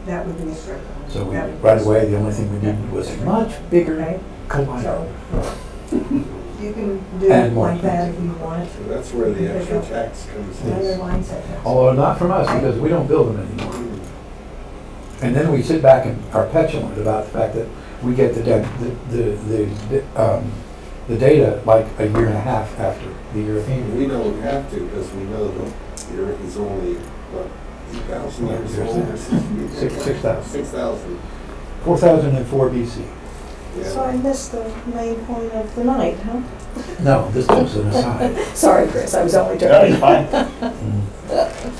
That would be a strip. So we, right away, the only thing we needed was a much bigger collider. So you can do And it more like that if you want. So that's where the extra tax comes in. Another mindset. Although not from us, because we don't build them anymore. And then we sit back and are petulant about the fact that we get the data like a year and a half after the European. We don't have to, because we know that the Earth is only, what, 8,000 years old? 6,000. 6,000. 4004 BC. Yeah. So I missed the main point of the night, huh? No, this was an aside. Sorry, Chris, I was only No, joking. you're fine.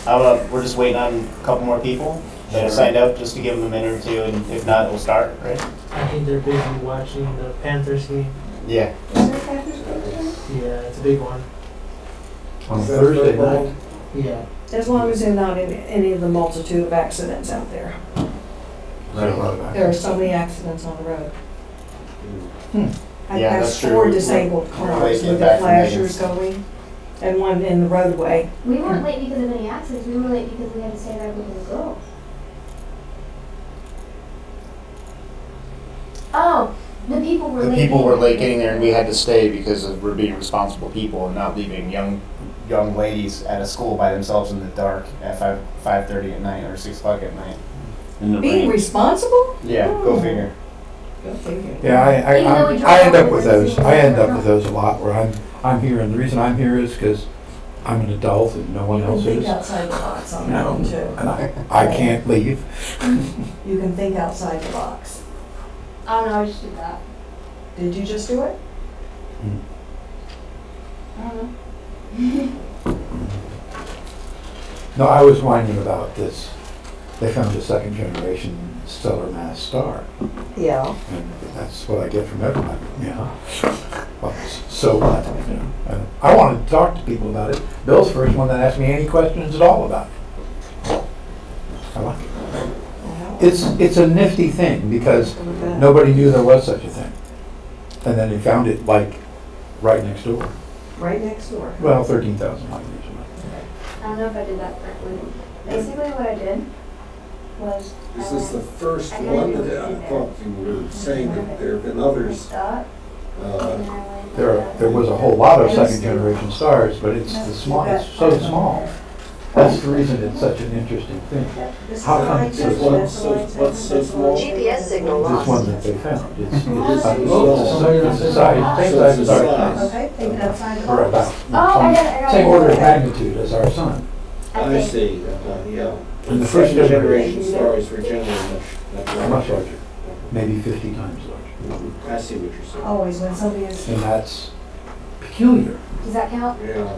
Mm. We're just waiting on a couple more people that have signed up, just to give them a minute or two, and if not, we'll start, right? I think they're busy watching the Panthers game. Yeah. Is there Packers game today? Yeah, it's a big one. On Is that Thursday football? night. Yeah. As long as there's not any of the multitude of accidents out there. There are so many accidents on the road. I Yeah, passed that's true. 4 We're disabled late cars getting with the back from flashers Megan's. going, and one in the roadway. We weren't late because of any accidents. We were late because we had to stay back with the girls. Oh, the people were The late. people were late getting there, and we had to stay because we're being responsible people and not leaving young ladies at a school by themselves in the dark at 5:30 at night or 6 o'clock at night. In the Being rain. responsible? Yeah, go figure. Go figure. Yeah, Even though we I end drive up with over those. the I end up scene. with those a lot. Where I'm here, and the reason I'm here is because I'm an adult and no one You can else think is. outside the box on that No, one too. and I can't leave. You can think outside the box. Oh no, I just did that. Did you just do it? I don't know. No, I was whining about this. They found a second generation stellar mass star, Yeah. and that's what I get from everybody. Yeah. Well, so what? You know, and I wanted to talk to people about it. Bill's the first one that asked me any questions at all about it. I like it. It's a nifty thing because nobody knew there was such a thing, and then they found it like right next door. Right next door. Well, 13,000 light years away. I don't know if I did that correctly. Basically what I did was Is this the first one that I thought you were saying that there have been others? There was a whole lot of second generation stars, but it's the small. It's so small. That's the reason it's such an interesting thing. How come it's so small? What's so small? GPS signal This lost. one that they found. It's So the size, same size as our sun, Okay, think it outside the or box. about Oh, I got it. same order of magnitude as our sun. I see, yeah. And the First first generation stars were generally Much larger, maybe 50 times larger, I see what you're saying. Always when somebody is. and that's peculiar. Does that count? Yeah.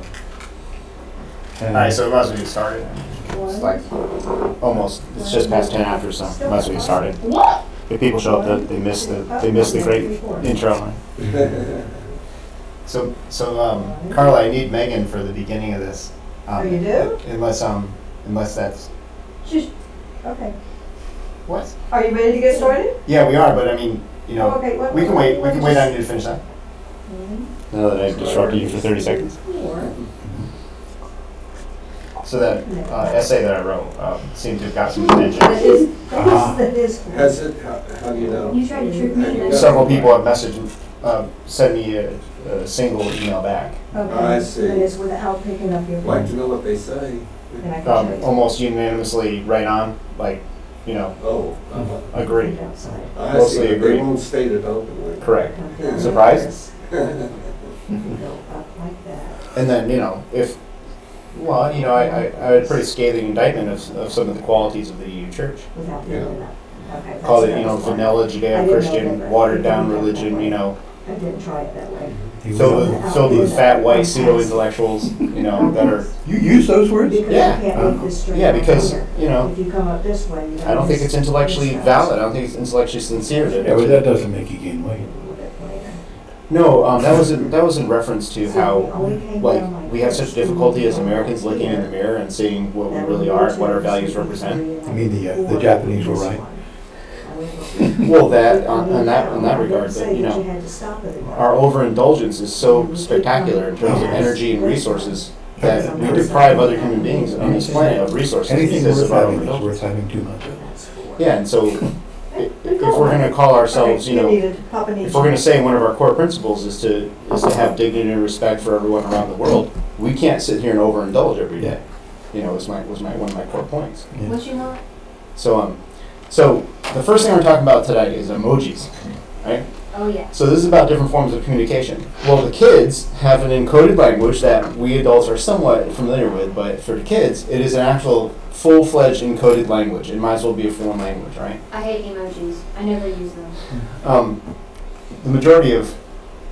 And All right, so we might as well get started. It's like almost. It's just past 10 after, so we might as well get started. What? If people show up, they miss the great intro. So Carla, I need Megan for the beginning of this. Oh, you do? Unless that's Shush. Okay. what? Are you ready to get started? Yeah, we are, but I mean, you know, Okay, we can wait. We can wait on you to finish that. Mm-hmm. Now that I disrupted you for 30 seconds. So that essay that I wrote seemed to have got some attention. That is. Has it, how do you know? You tried to trick me into Several people have messaged, sent me a single email back. Okay. I see. And it's without picking up your I'd like phone. to know what they say. And I can show you. Almost unanimously right on, like, you know, Oh, agree. Think outside. I Mostly see, agree. they won't state it openly. Correct. Okay. Surprised? You go up like that. And then, you know, well, you know, I had a pretty scathing indictment of some of the qualities of the EU church. Without Yeah. picking up. Okay. Called it, that's you know, fine. vanilla Judeo-Christian, watered down religion, you know, I didn't try it that way. filled with fat white pseudo-intellectuals, you know, that are, You use those words? Because Yeah. I can't make this straight. yeah, out because, here. you know, If you come up this way, you I don't think it's intellectually valid. I don't think it's intellectually sincere. Yeah, but that doesn't make you gain weight. No, that was in reference to how, like, we have such difficulty as Americans looking in the mirror and seeing what we really are and what our values represent. I mean, the Japanese were right. Well, that in that regard, but you know, our overindulgence is so spectacular in terms of energy and resources that we deprive other human beings on this planet of resources Anything because worth of our having is overindulgence. worth having too much of. Yeah, and so if we're going to call ourselves, you know, if we're going to say one of our core principles is to have dignity and respect for everyone around the world, we can't sit here and overindulge every day. You know, was one of my core points. Yeah. What you want? So the first thing we're talking about today is emojis, right? Oh yeah. So this is about different forms of communication. Well, the kids have an encoded language that we adults are somewhat familiar with, but for the kids, it is an actual full-fledged encoded language. It might as well be a foreign language, right? I hate emojis. I never use them. The majority of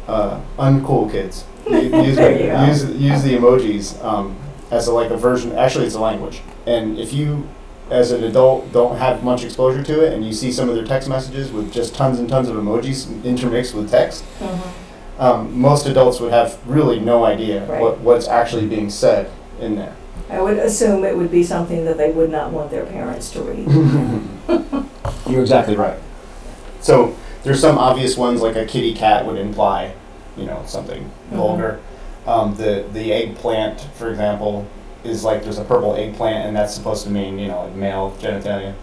uncool kids use the emojis as a version. Actually, it's a language, and if you as an adult don't have much exposure to it and you see some of their text messages with just tons and tons of emojis intermixed with text, most adults would have really no idea what's actually being said in there. I would assume it would be something that they would not want their parents to read. You're exactly right. So there's some obvious ones, like a kitty cat would imply, you know, something vulgar. The eggplant, for example, is like there's a purple eggplant, and that's supposed to mean, you know, like male genitalia.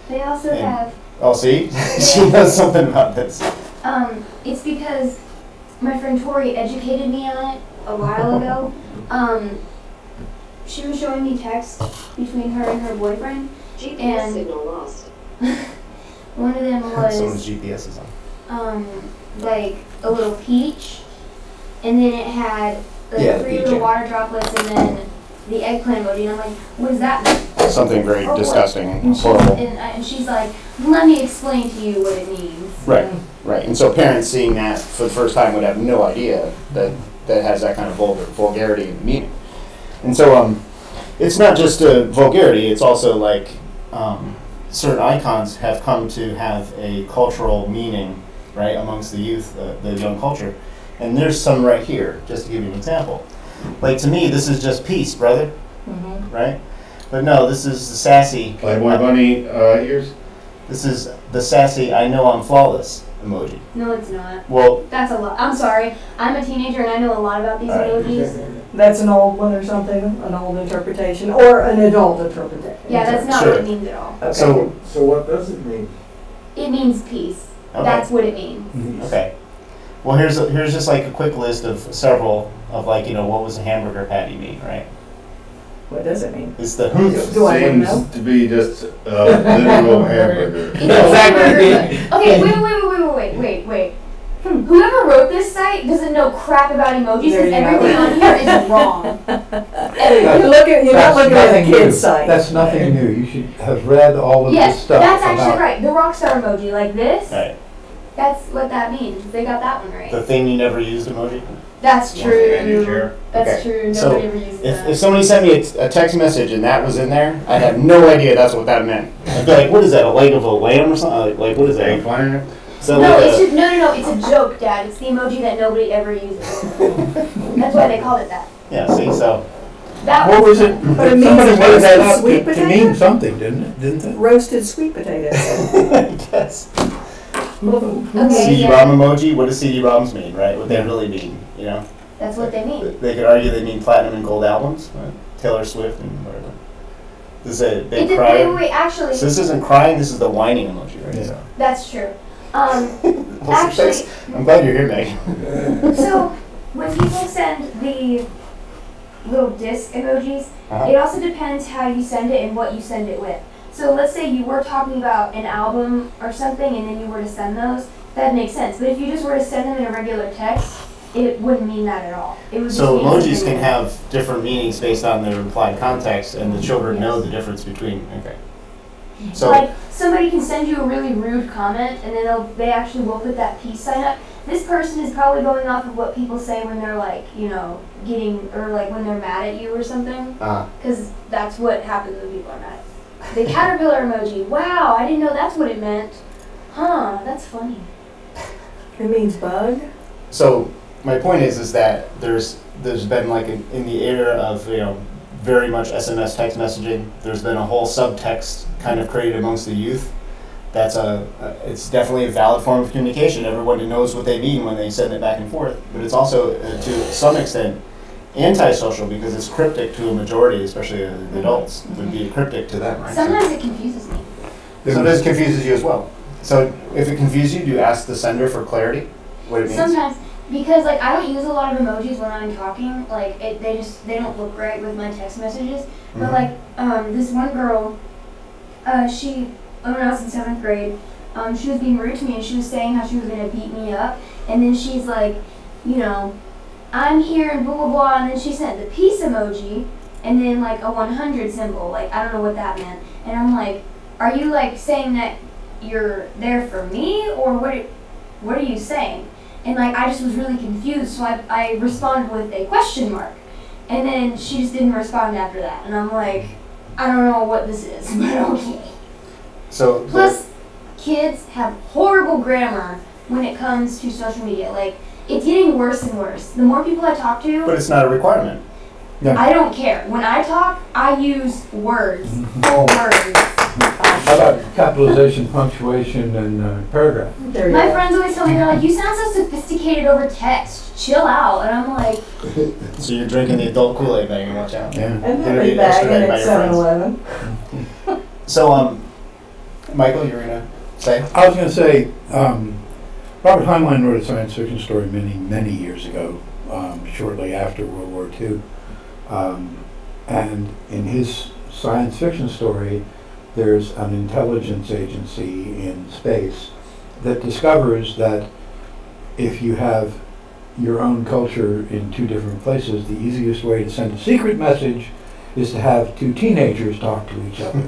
They also have. Oh, see, she knows something about this. It's because my friend Tori educated me on it a while ago. She was showing me text between her and her boyfriend. GPS signal lost. One of them was Someone's GPS is on. like a little peach, and then it had like 3 little water droplets, and then the eggplant emoji. And I'm like, what does that mean? Something very disgusting and And horrible. and she's like, let me explain to you what it means. Right, right. And so parents seeing that for the first time would have no idea that has that kind of vulgarity in the meaning. And so it's not just a vulgarity, it's also like certain icons have come to have a cultural meaning, right, amongst the youth, the young culture. And there's some right here, just to give you an example. Like, to me, this is just peace, brother, right? But no, this is the sassy... Playboy bunny ears? This is the sassy, I know I'm flawless emoji. No, it's not. Well... That's a lot. I'm sorry. I'm a teenager and I know a lot about these emojis. That's an old one or something, an old interpretation, or an adult interpretation. Yeah, that's not what it means at all. Okay. So what does it mean? It means peace. Okay. That's what it means. Okay. Well, here's just like a quick list of several of, like, you know, what was a hamburger patty mean, right? What does it mean? It's the Do I want to know? Seems to be just literal hamburger. Okay, wait. Whoever wrote this site doesn't know crap about emojis, There and you everything go. on here is wrong. You're not looking at a kid's site. That's nothing new. You should have read all of this Yes, stuff. that's actually about right. The rockstar emoji, like this, Right. that's what that means. They got that one right. The thing you never used emoji? That's And your true. chair. That's Okay. true. So, Nobody ever uses If that. somebody sent me a text message and that was in there, I'd have no idea that's what that meant. I'd be like, what is that, a leg of a lamb or something? Like what is that? Eggplant? So No, like it's just, no, it's a joke, Dad. It's the emoji that nobody ever uses. That's why they called it that. yeah, see, so. That What was it? But it means Somebody made that roasted up sweet to mean potato? something, didn't it? Roasted sweet potatoes. Yes. Okay, CD-ROM emoji, what does CD-ROMs mean, right? What they really mean, you know? that's what they mean. They could argue they mean platinum and gold albums, right? Taylor Swift and whatever. This is a big cry. Wait, actually, So this isn't crying, this is the whining emoji, right? Yeah. So. that's true. Well, Actually, thanks. I'm glad you're here, Meg. so when people send the little disc emojis, Uh-huh. it also depends how you send it and what you send it with. So let's say you were talking about an album or something and then you were to send those, that makes sense. But if you just were to send them in a regular text, it wouldn't mean that at all. It would just So mean emojis something can else. have different meanings based on their implied context, and the children know the difference between. Okay. So Like, somebody can send you a really rude comment, and then they actually will put that peace sign up. This person is probably going off of what people say when they're like, you know, or like when they're mad at you or something. Because that's what happens when people are mad. The caterpillar emoji. Wow, I didn't know that's what it meant. Huh, that's funny. It means bug. so my point is that there's been like in the era of, you know, very much SMS text messaging, there's been a whole subtext kind of created amongst the youth. That's it's definitely a valid form of communication. Everyone knows what they mean when they send it back and forth. But it's also, to some extent, antisocial because it's cryptic to a majority, especially the adults. It would be cryptic to them, right? Sometimes it confuses me. So this confuses you as well. So if it confuses you, do you ask the sender for clarity? What it means? Sometimes, because like I don't use a lot of emojis when I'm talking. Like they don't look right with my text messages. But like this one girl, when I was in 7th grade, she was being rude to me and she was saying how she was gonna beat me up. And then she's like, you know, I'm here and blah blah blah. And then she sent the peace emoji and then like a 100 symbol. Like I don't know what that meant. And I'm like, are you like saying that you're there for me or what are you saying? And like I just was really confused, so I responded with a question mark. And then she just didn't respond after that. And I'm like, I don't know what this is, but okay. So plus kids have horrible grammar when it comes to social media. Like it's getting worse and worse. The more people I talk to, but it's not a requirement. Yeah. I don't care. When I talk, I use words, full words. How about capitalization, punctuation, and paragraph? My friends always tell me, they're like, you sound so sophisticated over text. Chill out. And I'm like... So you're drinking the adult Kool-Aid bag, watch out. Yeah. And then we bag it at 7-Eleven. So, Michael, you were going to say? I was going to say, Robert Heinlein wrote a science fiction story many, many years ago, shortly after World War II. And in his science fiction story, there's an intelligence agency in space that discovers that if you have your own culture in two different places, the easiest way to send a secret message is to have two teenagers talk to each other.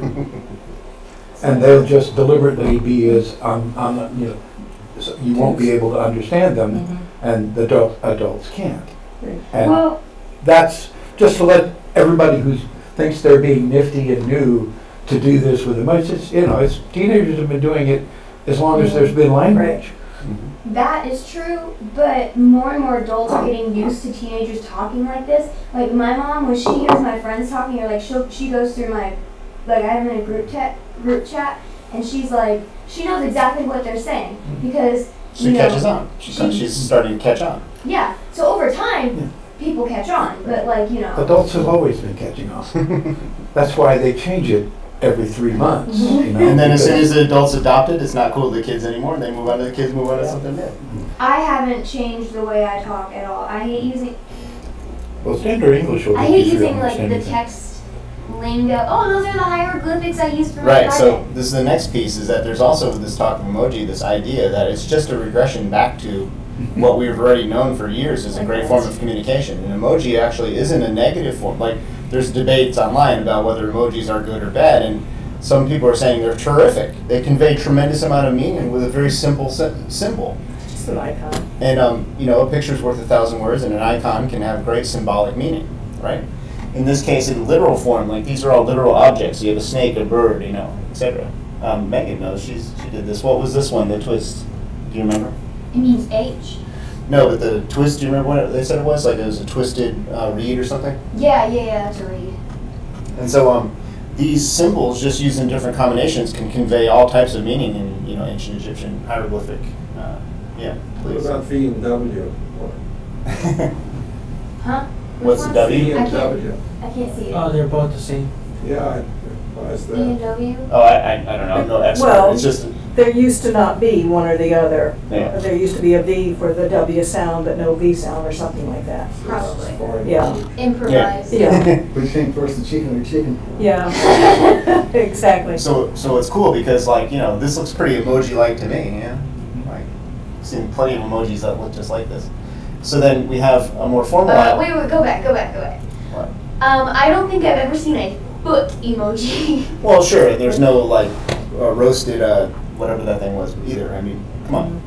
And they'll just deliberately be as so you won't be able to understand them, and the adults can't. And that's just to let everybody who thinks they're being nifty and new to do this with emojis. It's teenagers have been doing it as long as there's been language. That is true, but more and more adults are getting used to teenagers talking like this. Like my mom, when she hears my friends talking, or like she goes through my, like I have them in a group chat, and she's like, she knows exactly what they're saying because she catches on. She's starting to catch on. Yeah. So over time, people catch on, but like adults have always been catching on. That's why they change it every 3 months. And then as soon as the adults adopt it, it's not cool to the kids anymore, and they move on to the kids, move on to something new. I haven't changed the way I talk at all. I hate using. Well, standard English will be I hate easier to using like understand the anything. text lingo. Oh, those are the hieroglyphics I use for my Right, so writing. this is the next piece, is that there's also this talk of emoji, this idea that it's just a regression back to what we've already known for years as a great form of communication. And emoji actually isn't a negative form. Like, there's debates online about whether emojis are good or bad, and some people are saying they're terrific. They convey tremendous amount of meaning with a very simple symbol. Just an icon. And a picture's worth 1,000 words, and an icon can have great symbolic meaning, right? In this case, in literal form, like these are all literal objects. You have a snake, a bird, etc. Megan knows, she did this. What was this one, the twist? Do you remember? It means H. No, but the twist, do you remember what they said it was? Like it was a twisted reed or something? Yeah, that's a reed. And so these symbols, just used in different combinations, can convey all types of meaning in ancient Egyptian hieroglyphic. What Please. about V and W? Huh? What's the Which W? V and W. I can't see it. Oh, they're both the same. Yeah, why is E and that? W? Oh, I don't know. I'm no expert. Well, it's just There used to not be one or the other. Yeah. There used to be a V for the W sound, but no V sound or something like that. Probably. Foreign Yeah. language. Improvise. Yeah, Which came first, the chicken or chicken? yeah, exactly. So it's cool because this looks pretty emoji-like to me. Yeah, like I've seen plenty of emojis that look just like this. So then we have a more formal. Wait, go back. What? I don't think I've ever seen a foot emoji. Well, sure. There's no roasted whatever that thing was either. I mean, come on.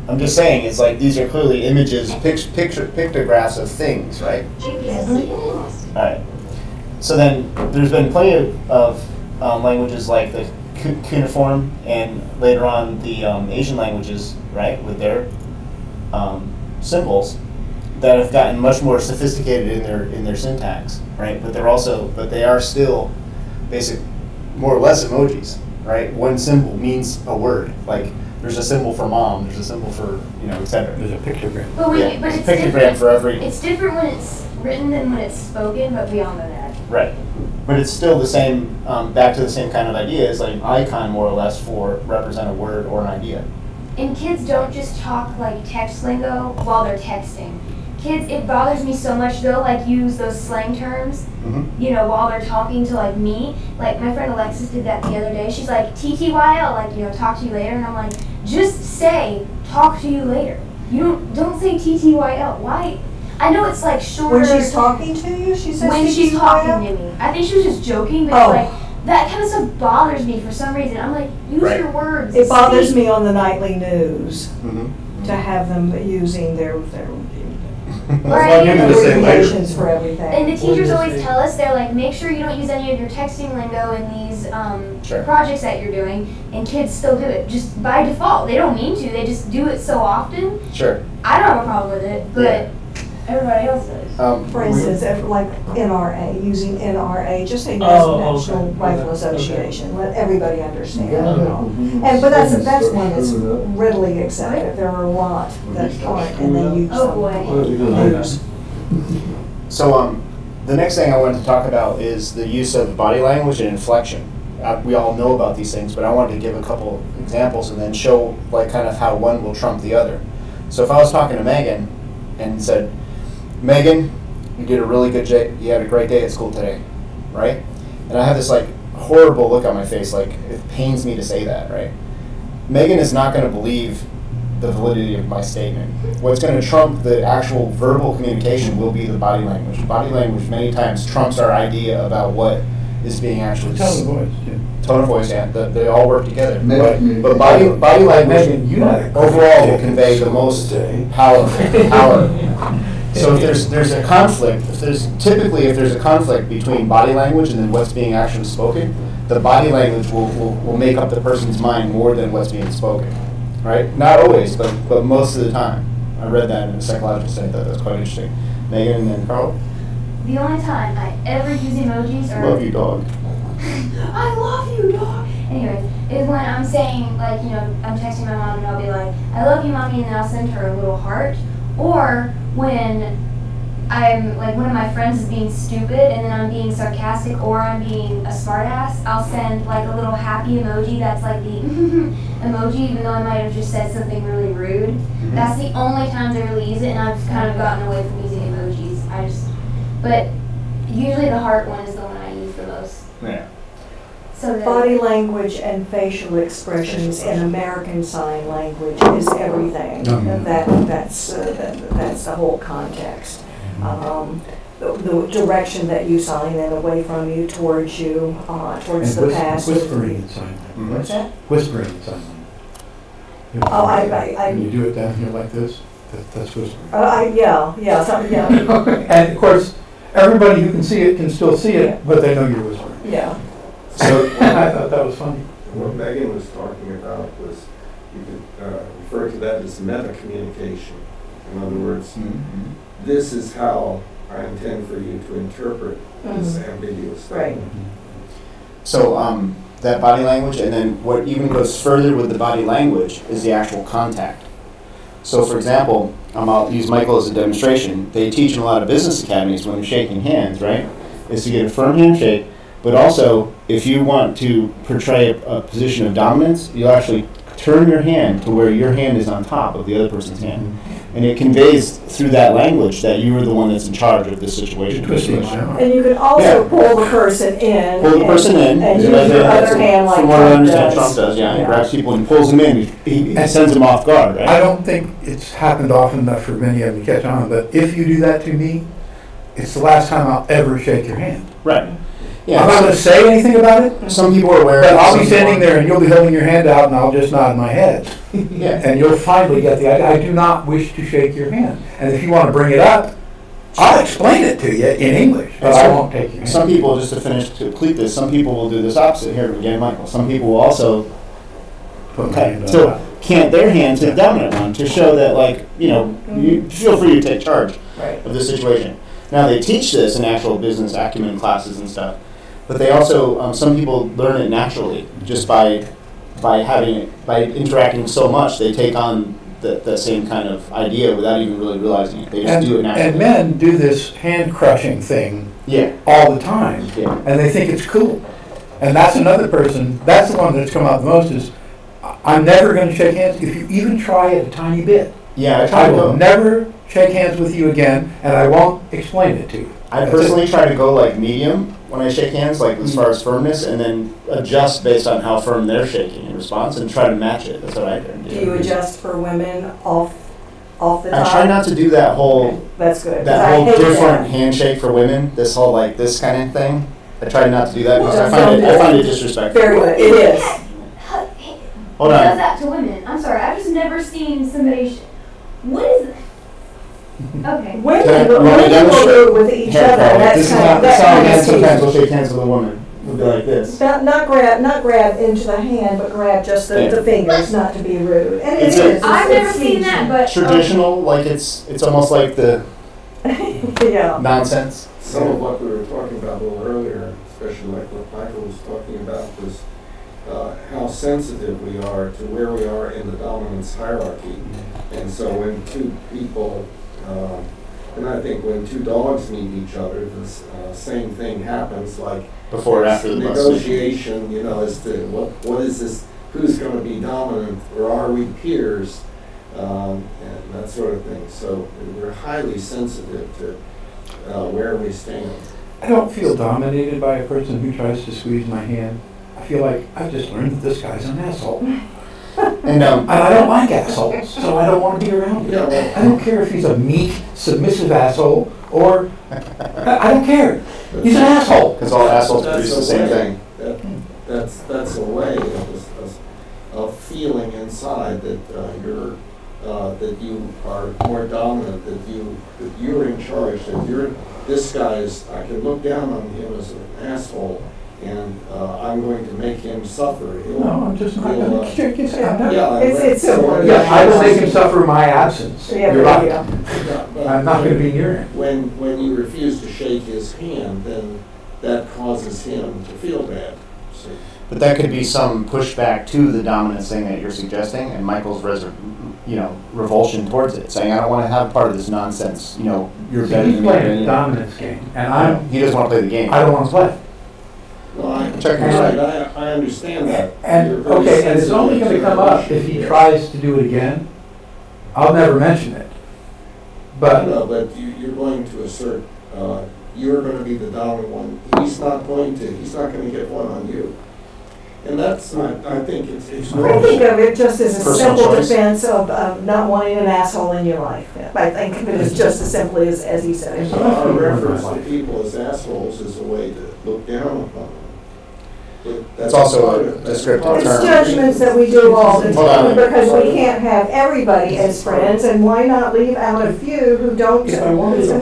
I'm just saying it's like these are clearly images, pictographs of things, right? Lost. All right. So then there's been plenty of languages like the cuneiform and later on the Asian languages, right, with their symbols that have gotten much more sophisticated in their syntax, right? But they are still more or less emojis, right? One symbol means a word. Like there's a symbol for mom, there's a symbol for etc. There's a pictogram. But There's a it's pictogram different. for every. It's different when it's written than when it's spoken, but we all know that. Right. But it's still the same, back to the same kind of idea. It's like an icon, more or less, for represent a word or an idea. And kids don't just talk like text lingo while they're texting. Kids, it bothers me so much, they'll like use those slang terms, you know, while they're talking to like me. Like my friend Alexis did that the other day. She's like, TTYL, like, you know, talk to you later. And I'm like, just say, talk to you later. You don't say TTYL. Why? I know it's like shorter. When she's talking to you, she says when she's talking to me. I think she was just joking, but like, that kind of stuff bothers me for some reason. I'm like, use your words. It bothers me on the nightly news to have them using their right. abbreviations for everything. And the teachers always tell us, they're like, make sure you don't use any of your texting lingo in these projects that you're doing, and kids still do it just by default. They don't mean to, they just do it so often. Sure. I don't have a problem with it, but everybody else does. For instance, like NRA, using NRA, just say National Rifle Association, let everybody understand. And but that's one that's readily accepted. There are a lot that aren't, and they use So the next thing I wanted to talk about is the use of body language and inflection. We all know about these things, but I wanted to give a couple examples and then show like kind of how one will trump the other. So if I was talking to Megan and said, Megan, you did a really good day. You had a great day at school today, right? And I have this like horrible look on my face, like it pains me to say that, right? Megan is not going to believe the validity of my statement. What's going to trump the actual verbal communication will be the body language. Body language many times trumps our idea about what is being actually Tone of voice, yeah. Tone of voice, yeah. They all work together. Maybe. But body language Megan, overall will convey the most power. So if there's a conflict, if there's a conflict between body language and then what's being actually spoken, the body language will make up the person's mind more than what's being spoken, right? Not always, but most of the time. I read that in a psychological study. That was quite interesting. Megan and then Carl. The only time I ever use emojis are... Love you, dog. I love you, dog. Anyways, is when I'm saying, like, you know, I'm texting my mom and I'll be like, I love you, mommy, and then I'll send her a little heart. Or when I'm, like, one of my friends is being stupid and then I'm being sarcastic or I'm being a smartass, I'll send, like, a little happy emoji that's like the emoji, even though I might have just said something really rude. That's the only times I really use it, and I've kind of gotten away from using emojis. But usually the heart one is the one I use the most. Yeah. So body language and facial expressions in American Sign Language is everything. That's the whole context. The direction that you sign and away from you, towards you, towards the past. Whispering in sign language. What's that? Whispering in sign language. When you do it down here like this, that's whispering. Yeah. And of course, everybody who can see it can still see it, but they know you're whispering. Yeah. So I thought that was funny. What Megan was talking about was, you could refer to that as meta communication. In other words, this is how I intend for you to interpret this ambiguous thing. Right. So that body language, and then what even goes further with the body language is the actual contact. So for example, I'll use Michael as a demonstration. They teach in a lot of business academies when you're shaking hands, right, is to get a firm handshake, but also if you want to portray a position of dominance, you actually turn your hand to where your hand is on top of the other person's hand. And it conveys through that language that you are the one that's in charge of this situation. And you can also pull the person in. Pull the person in. And use your other hand like From what I understand, Trump Trump does, yeah. He grabs people and pulls them in. He sends them off guard, right? I don't think it's happened often enough for many of you to catch on, but if you do that to me, it's the last time I'll ever shake your hand. Right. Yeah, I'm not going to say anything about it. Some people are aware. But I'll be standing there and you'll be holding your hand out and I'll just nod my head. Yeah. And you'll finally get the idea. I do not wish to shake your hand. And if you want to bring it up, I'll explain it to you in English, but I won't take your hand. Some people, just to finish, to complete this, some people will do this opposite. Here again, Michael. Some people will also cant their hand to the dominant one to show that, like, you know, you feel free to take charge of the situation. Now, they teach this in actual business acumen classes and stuff. But they also, some people learn it naturally just by having it, by interacting so much. They take on the same kind of idea without even really realizing it. They just do it naturally. And men do this hand crushing thing all the time, and they think it's cool. And that's another person, that's the one that's come out the most is, I'm never going to shake hands if you even try it a tiny bit. Yeah, I will never shake hands with you again, and I won't explain it to you. I personally try to go like medium when I shake hands, like as far as firmness, and then adjust based on how firm they're shaking in response, and try to match it. That's what I do. Do you adjust for women off the top? I try not to do that whole That's good. that whole different handshake for women. This whole like this kind of thing. I try not to do that because I find it disrespectful. Very good. It is. Hold Who on. does that to women? I'm sorry, I've just never seen somebody. What is it? Okay. Women will do with each other. That's This is kind not of the sound. that Sometimes we'll shake hands with a woman. We'll be like this. not grab into the hand, but grab just the fingers, not to be rude. And it is. I've never seen that, but Traditional, like it's almost like the nonsense. Some of what we were talking about a little earlier, especially like what Michael was talking about, was how sensitive we are to where we are in the dominance hierarchy. And so when two people, and I think when two dogs meet each other, the same thing happens, like Before or after the negotiation, as to what is this, who's going to be dominant, or are we peers, and that sort of thing. So we're highly sensitive to where we stand. I don't feel dominated by a person who tries to squeeze my hand. I feel like I've just learned that this guy's an asshole. And I don't like assholes, so I don't want to be around him. I don't care if he's a meek, submissive asshole, or I don't care. He's an asshole. Because all assholes produce the same thing. That's a way of feeling inside that that you are more dominant, that you're in charge, that this guy is. I can look down on him as an asshole. And I'm going to make him suffer. No, I'm just not going to kick his hand. It's simple. Yeah, I will make him suffer my absence. Yeah, You're right. Yeah, I'm not going to be near him. When you refuse to shake his hand, then that causes him to feel bad. So. But that could be some pushback to the dominance thing that you're suggesting, and Michael's revulsion towards it, saying, "I don't want to have part of this nonsense." You're better He's than playing me. a dominance game, and he doesn't want to play the game. I don't want to play. No, I understand that. And it's only going to come up if he tries to do it again. I'll never mention it. But but you're going to assert you're going to be the dominant one. He's not going to get one on you. And that's I think it's I think of it just as a Personal simple choice. defense of not wanting an asshole in your life. I think of it as just as simply as he said it. our reference to people as assholes is a way to look down upon them. It's also a descriptive It's term. judgments that we do all the Hold on. time because we can't have everybody as friends, and why not leave out a few who don't? if I wanted to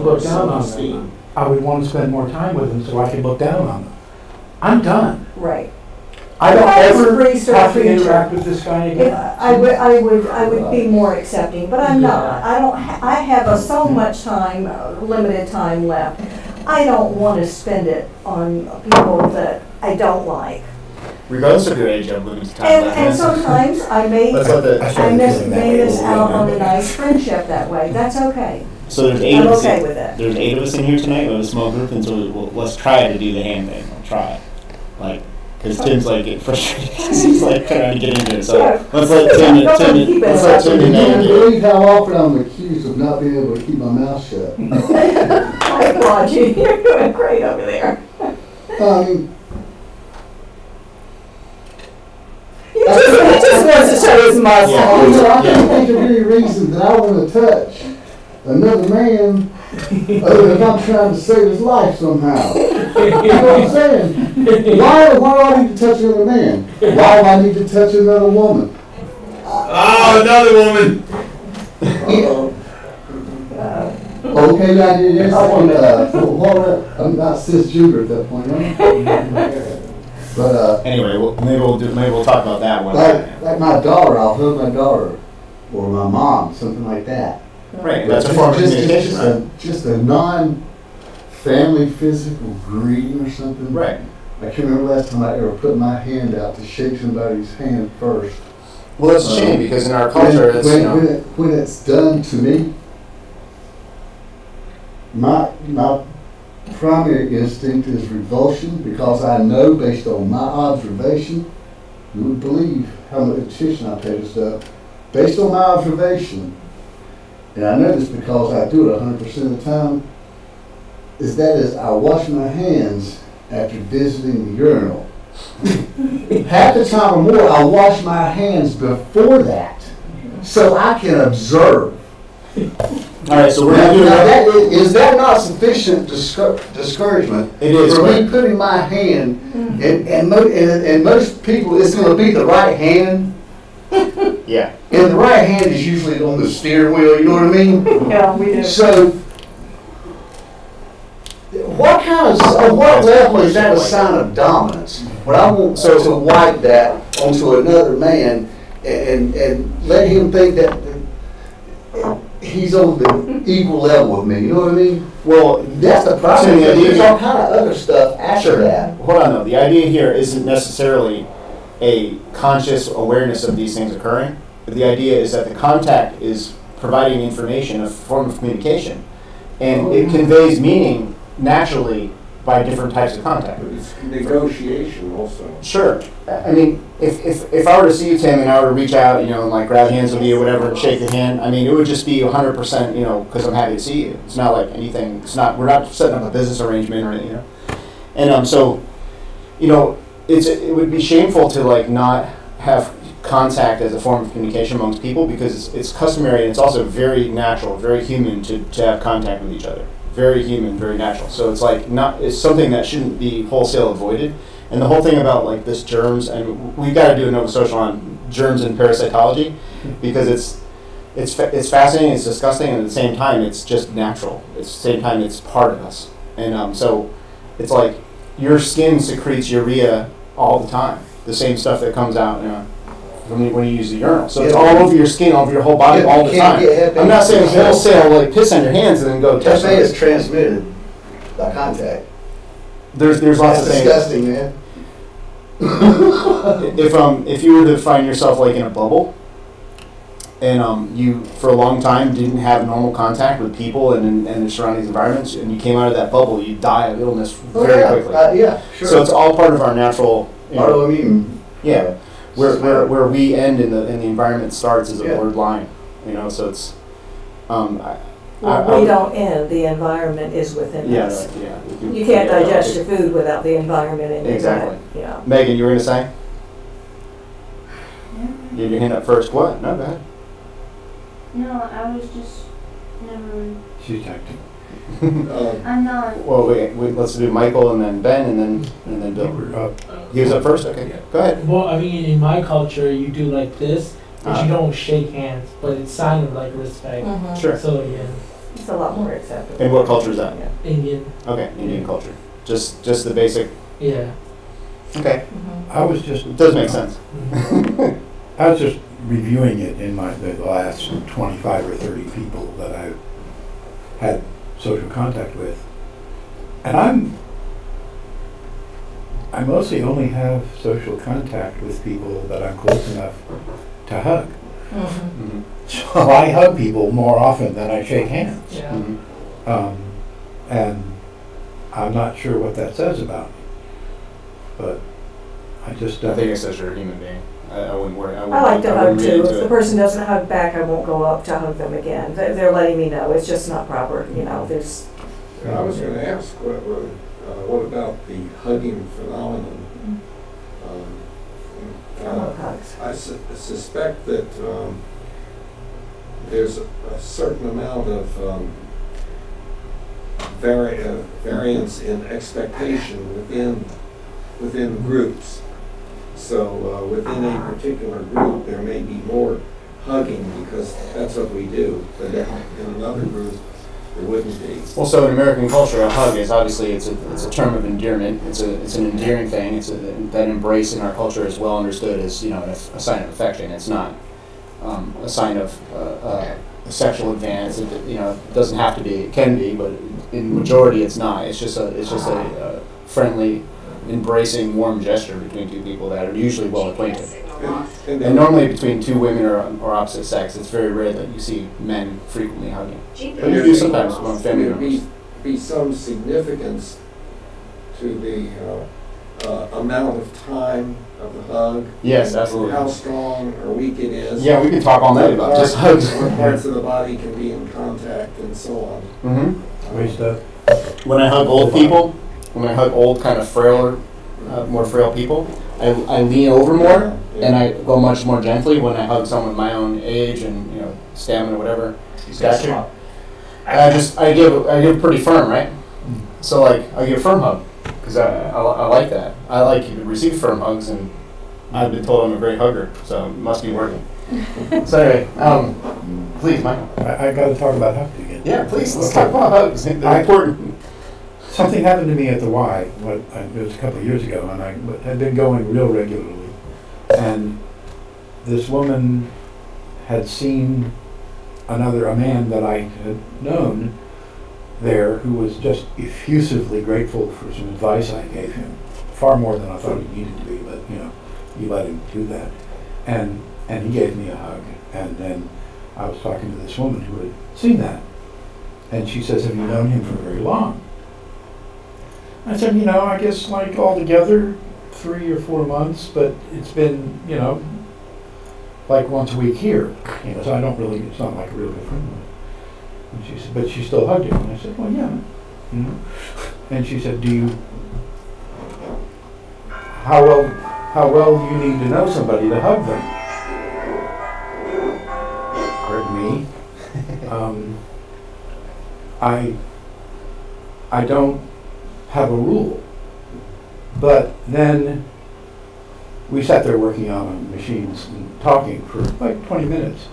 look down on them, I would want to spend more time with them so I could look down on them. I'm done. Right. I don't That is ever pretty sort have of to future. interact with this guy If again. I would be more accepting, but I'm not. I have so much time, limited time left. I don't want to spend it on people that I don't like. Regardless of your age, you have limited time And left. sometimes I may Let's let the- may miss out on a nice friendship that way. That's okay. So there's 8 I'm of us. okay with it. There's 8 of us in here tonight. We have a small group, and so let's try to do the hand thing. We'll try it, because Tim's getting frustrated because he's trying to get into it. So Yeah. let's let Tim. Don't keep it Let's let Tim You know. can't believe how often I'm accused of not being able to keep my mouth shut. I applaud you. You're doing great over there. He just wants to show his muscle. I can't think of any reason that I want to touch another man other than if I'm trying to save his life somehow. You know what I'm saying? Why do I need to touch another man? Why do I need to touch another woman? Oh, another woman. Okay, yeah, yes, I'm not cisgender at that point, huh? But Anyway, maybe we'll talk about that one. like my daughter, I'll hug my daughter or my mom, something like that. Right, that's a form of communication, right? Just a non-family physical greeting or something. Right. I can't remember last time I ever put my hand out to shake somebody's hand first. Well, that's a shame because in our culture, it's, you know, when it's done to me, my primary instinct is revulsion, because I know based on my observation, you would believe how much attention I pay to stuff. Based on my observation, and I know this because I do it 100% of the time, is I wash my hands after visiting the urinal. Half the time or more, I wash my hands before that, so I can observe. all right, so we're going to do that. Is that not sufficient discouragement? It is. For me putting my hand, and most people, it's going to be the right hand. Yeah. And the right hand is usually on the steering wheel, you know what I mean? Yeah, we do. So, what level is that a sign of dominance? When I want to wipe that onto another man and let him think that he's on the equal level with me, you know what I mean? Well, That's the problem. There's all kind of other stuff after that. hold on though. The idea here isn't necessarily a conscious awareness of these things occurring, but the idea is that the contact is providing information, a form of communication, and it conveys meaning naturally by different types of contact. But it's negotiation also. Sure. I mean, if I were to see you, Tim, and I were to reach out, you know, and like grab hands with you or whatever and shake your hand, I mean, it would just be 100%, you know, because I'm happy to see you. It's not like anything, we're not setting up a business arrangement or anything, you know. And so, you know, it would be shameful to like not have contact as a form of communication amongst people, because it's customary and it's also very natural, very human to have contact with each other. Very human, very natural. So it's like it's something that shouldn't be wholesale avoided. And the whole thing about like this germs, and we've got to do a Nova.Social on germs and parasitology, because it's fascinating, it's disgusting, and at the same time it's just natural. At the same time it's part of us. And so it's like your skin secretes urea all the time. The same stuff that comes out, you know, when you use the urinal. So it's all over your skin, all over your whole body all the time. I'm not saying wholesale like piss on your hands and then go touch FA is transmitted by contact. There's lots of things. That's disgusting, man. If you were to find yourself like in a bubble, and you for a long time didn't have normal contact with people and the surrounding environments, and you came out of that bubble, you die of illness very quickly. Yeah, sure. So it's all part of our natural. Autoimmune. Yeah. Where we end and the environment starts is a blurred line, you know. So it's we don't end. The environment is within us. Yeah. You can't digest your food without the environment in your Exactly. gut. Yeah. Megan, you were gonna say? You had your hand up first. What? No, go ahead. No, I was just never. She's acting. I'm not. Well, wait. Let's do Michael and then Ben and then Bill. He was up first. Okay, go ahead. Well, I mean, in my culture, you do like this, but you don't shake hands, but it's sign of like respect. Mm-hmm. Sure. So yeah, It's a lot more acceptable. And what culture is that? Yeah. Indian. Okay, Indian culture. Just the basic. Yeah. Okay. Mm-hmm. I was just. It does make sense. I was just reviewing it in the last 25 or 30 people that I've had social contact with, and I mostly only have social contact with people that I'm close enough to hug. Mm-hmm. So I hug people more often than I shake hands. Yeah. And I'm not sure what that says about me, but I just I think it says you're a human being. I wouldn't worry. I like to hug wouldn't too. read If into the it. person doesn't hug back, I won't go up to hug them again. They're letting me know it's just not proper. You know, there's. I was going to ask, what about the hugging phenomenon? I love hugs. I suspect that there's a certain amount of variance in expectation within groups. So within a particular group, there may be more hugging because that's what we do. But in another group, there wouldn't be. Well, so in American culture, a hug is obviously it's a term of endearment. It's an endearing thing. That embrace in our culture is well understood as, you know, a sign of affection. It's not a sign of a sexual advance. You know, it doesn't have to be. It can be, but in majority, it's not. It's just a friendly embracing, warm gesture between two people that are usually well acquainted. And And normally between two women or opposite sex, it's very rare that you see men frequently hugging. But you do sometimes among family members. Be some significance to the amount of time of the hug. Yes, absolutely. How strong or weak it is. Yeah, we can talk all night about just hugs. What parts of the body can be in contact and so on. When I hug old people, when I hug old kind of frailer, more frail people, I lean over more and I go much more gently. When I hug someone my own age and stamina, whatever stature, I give pretty firm, right? So like I give a firm hug because I like that. I like to receive firm hugs, and I've been told I'm a great hugger, so it must be working. So anyway, please, Michael. I got to talk about hugs again. Yeah, please. Let's talk about hugs. They're important. Something happened to me at the Y. It was a couple of years ago, and I had been going real regularly. And this woman had seen a man that I had known there, who was just effusively grateful for some advice I gave him, far more than I thought he needed to be. But you let him do that, and he gave me a hug. And then I was talking to this woman who had seen that, and she says, "Have you known him for very long?" I said, I guess like altogether 3 or 4 months, but it's been, like once a week here. So I don't really, it's not like a real good friend of mine. And she said, but she still hugged him. And I said, well, yeah. And she said, how well do you need to know somebody to hug them? Pardon me. I don't have a rule. But then we sat there working on machines and talking for like 20 minutes.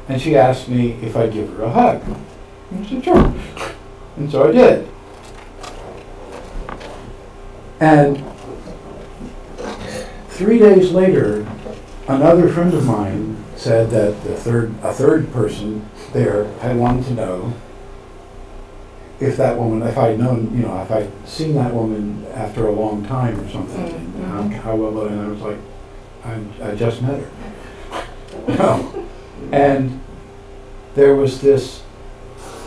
And she asked me if I'd give her a hug. And I said, sure. And so I did. And 3 days later, another friend of mine said that a third person there had wanted to know if that woman, if I'd known, if I'd seen that woman after a long time or something, and how well, and I was like, I just met her. And there was this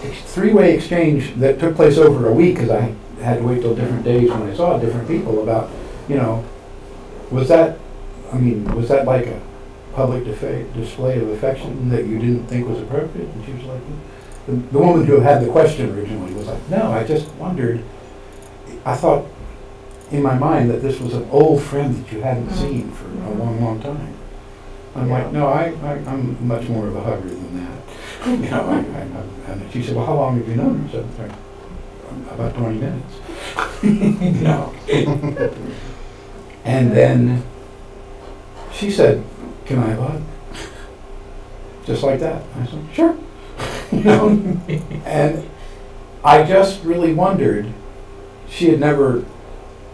three-way exchange that took place over a week, because I had to wait till different days when I saw different people about, was that like a public display of affection that you didn't think was appropriate? And she was like, the woman who had the question originally was like, no, I just wondered, I thought in my mind that this was an old friend that you hadn't seen for a long, long time. I'm like, no, I'm much more of a hugger than that. And she said, well, how long have you known her? I said, about 20 minutes. And then she said, can I have a hug? Just like that. I said, sure. And I just really wondered, she had never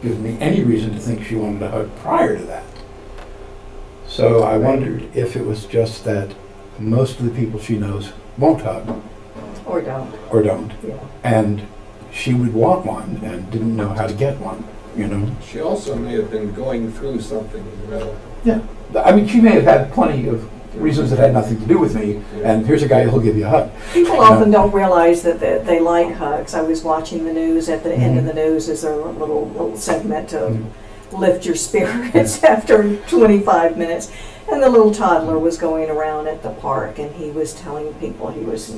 given me any reason to think she wanted a hug prior to that. So I wondered if it was just that most of the people she knows won't hug. Or don't. Yeah. And she would want one and didn't know how to get one, She also may have been going through something, Yeah. I mean, she may have had plenty of reasons that had nothing to do with me, and here's a guy who'll give you a hug. People often don't realize that they like hugs. I was watching the news. At the end of the news is a little segment to lift your spirits after 25 minutes. And the little toddler was going around at the park, and he was telling people, he was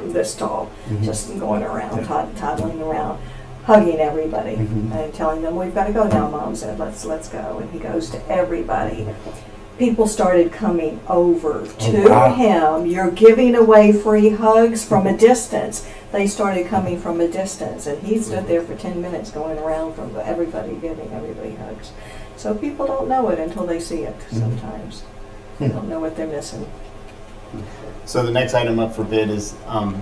this tall, just going around, toddling around, hugging everybody, and telling them, we've got to go now, Mom said, let's go. And he goes to everybody. People started coming over to him. You're giving away free hugs from a distance. They started coming from a distance, and he stood there for 10 minutes going around from everybody, giving everybody hugs. So people don't know it until they see it sometimes. They don't know what they're missing. So the next item up for bid is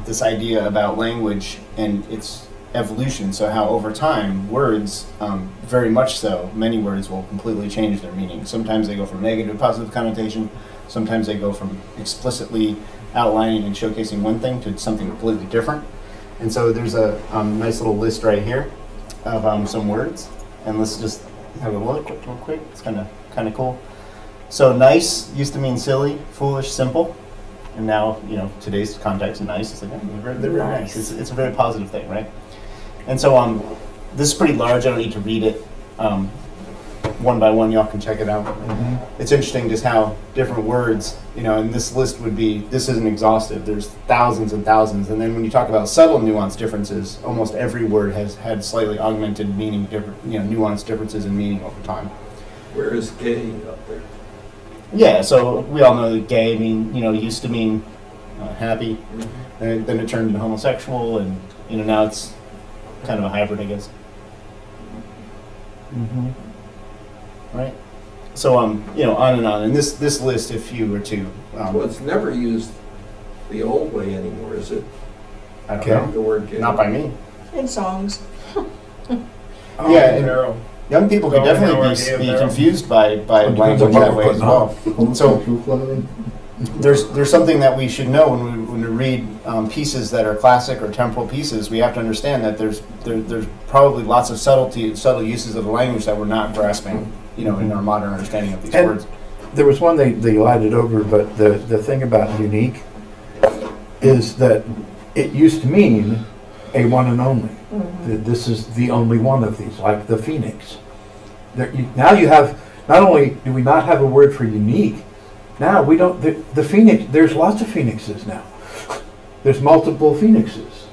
this idea about language and its evolution. So how over time, words, very much so, many words will completely change their meaning. Sometimes they go from negative to positive connotation. Sometimes they go from explicitly outlining and showcasing one thing to something completely different. And so there's a nice little list right here of some words. And let's just have a look real quick. It's kind of cool. So nice used to mean silly, foolish, simple, and now today's context nice. It's like they're very nice. It's a very positive thing, right? And so this is pretty large. I don't need to read it one by one. Y'all can check it out. Mm-hmm. It's interesting just how different words, and this list this isn't exhaustive. There's thousands and thousands. And then when you talk about subtle nuance differences, almost every word has had slightly augmented meaning, nuanced differences in meaning over time. Where is gay up there? Yeah, so we all know that gay used to mean happy, and then it turned into homosexual, and now it's kind of a hybrid, I guess. Mm-hmm. Right. So on and on. And this list, if you were to, well, it's never used the old way anymore, is it? I don't know. The word gay. Not by me. In songs. Yeah, and young people could definitely be confused by language that way as well. So there's something that we should know when we read pieces that are classic or temporal pieces. We have to understand that there's probably lots of subtle uses of the language that we're not grasping, in our modern understanding of these words. There was one they lighted over, but the thing about unique is that it used to mean a one and only. Mm-hmm. This is the only one of these, like the phoenix. Now you have, not only do we not have a word for unique, now we don't, the phoenix, there's lots of phoenixes now. There's multiple phoenixes.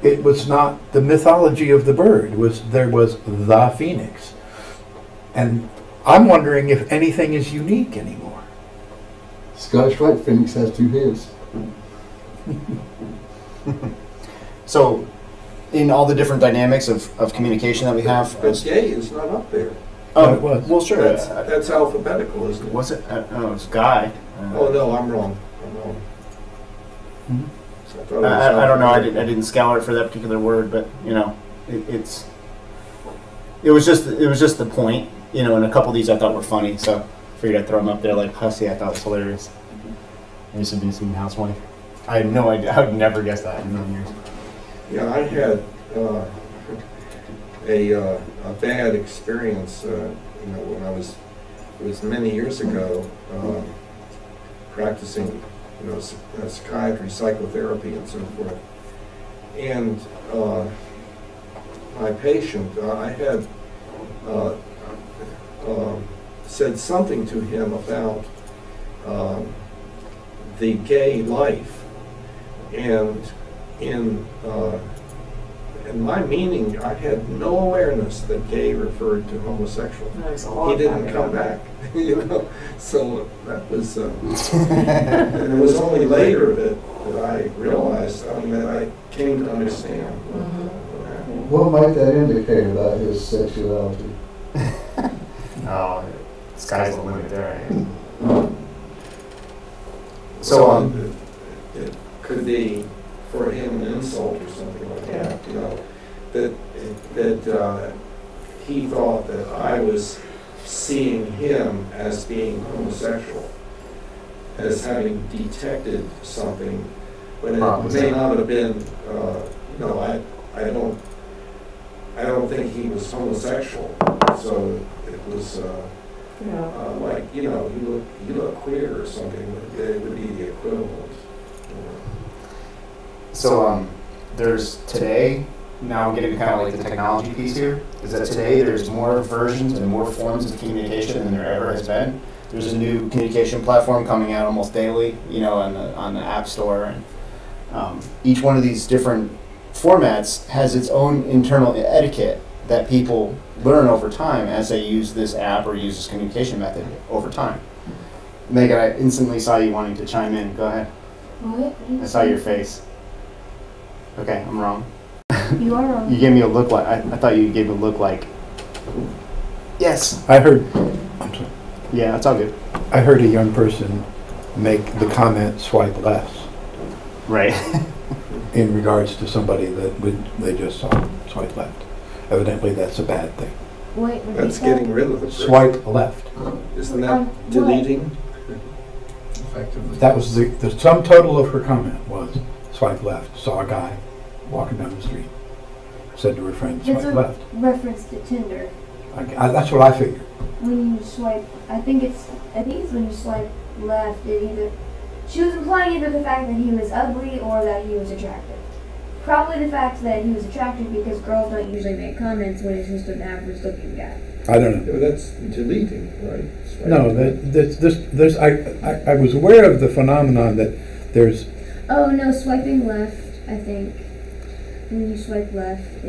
It was not, the mythology of the bird there was the phoenix. And I'm wondering if anything is unique anymore. Scottish White Phoenix has 2 heads. So, in all the different dynamics of communication that we have, but gay is not up there. Oh, it was. Well, sure. That's alphabetical, isn't it? Was it? Oh, it's guy. Oh no, I'm wrong. Mm-hmm. So I don't know. I didn't scour it for that particular word, but it was just the point, and a couple of these I thought were funny, so I figured I'd throw them up there like hussy. I thought it was hilarious. This would be some housewife. I had no idea. I would never guess that in a million years. Yeah, I had a bad experience. When it was many years ago, practicing, psychiatry, psychotherapy, and so forth. And my patient, I had said something to him about the gay life, and in my meaning, I had no awareness that gay referred to homosexual. He didn't come back, So that was, and it was only later that I realized, that I came to understand. What might that indicate about his sexuality? Oh, sky's the limit there. So it could be for him an insult or something like that, that he thought that I was seeing him as being homosexual, as having detected something, when it may not have been. I don't think he was homosexual, so it was like you look queer or something. It would be the equivalent. So there's today, now getting kind of like the technology piece here, is that today there's more versions and more forms of communication than there ever has been. There's a new communication platform coming out almost daily, on the App Store, and each one of these different formats has its own internal etiquette that people learn over time as they use this app or use this communication method over time. Megan, I instantly saw you wanting to chime in. Go ahead. What? I saw your face. Okay, I'm wrong. You are wrong. You gave me a look like, I thought you gave me a look like, yes. I heard, I'm sorry. Yeah, that's all good. I heard a young person make the comment swipe left. Right. In regards to somebody that they just saw swipe left. Evidently that's a bad thing. Wait, what That's getting rid of the person. Swipe left. Isn't that deleting? Effectively. That was the sum total of her comment was swipe left. Saw a guy walking down the street. Said to her friend, That's swipe a left. reference to Tinder. That's what I figured. When you swipe, I think it's when you swipe left, she was implying either the fact that he was ugly or that he was attractive. Probably the fact that he was attractive because girls don't usually make comments when it's just an average looking guy. I don't know. That's deleting, right? No, I was aware of the phenomenon that there's. Oh no, swiping left, I think. When you swipe left,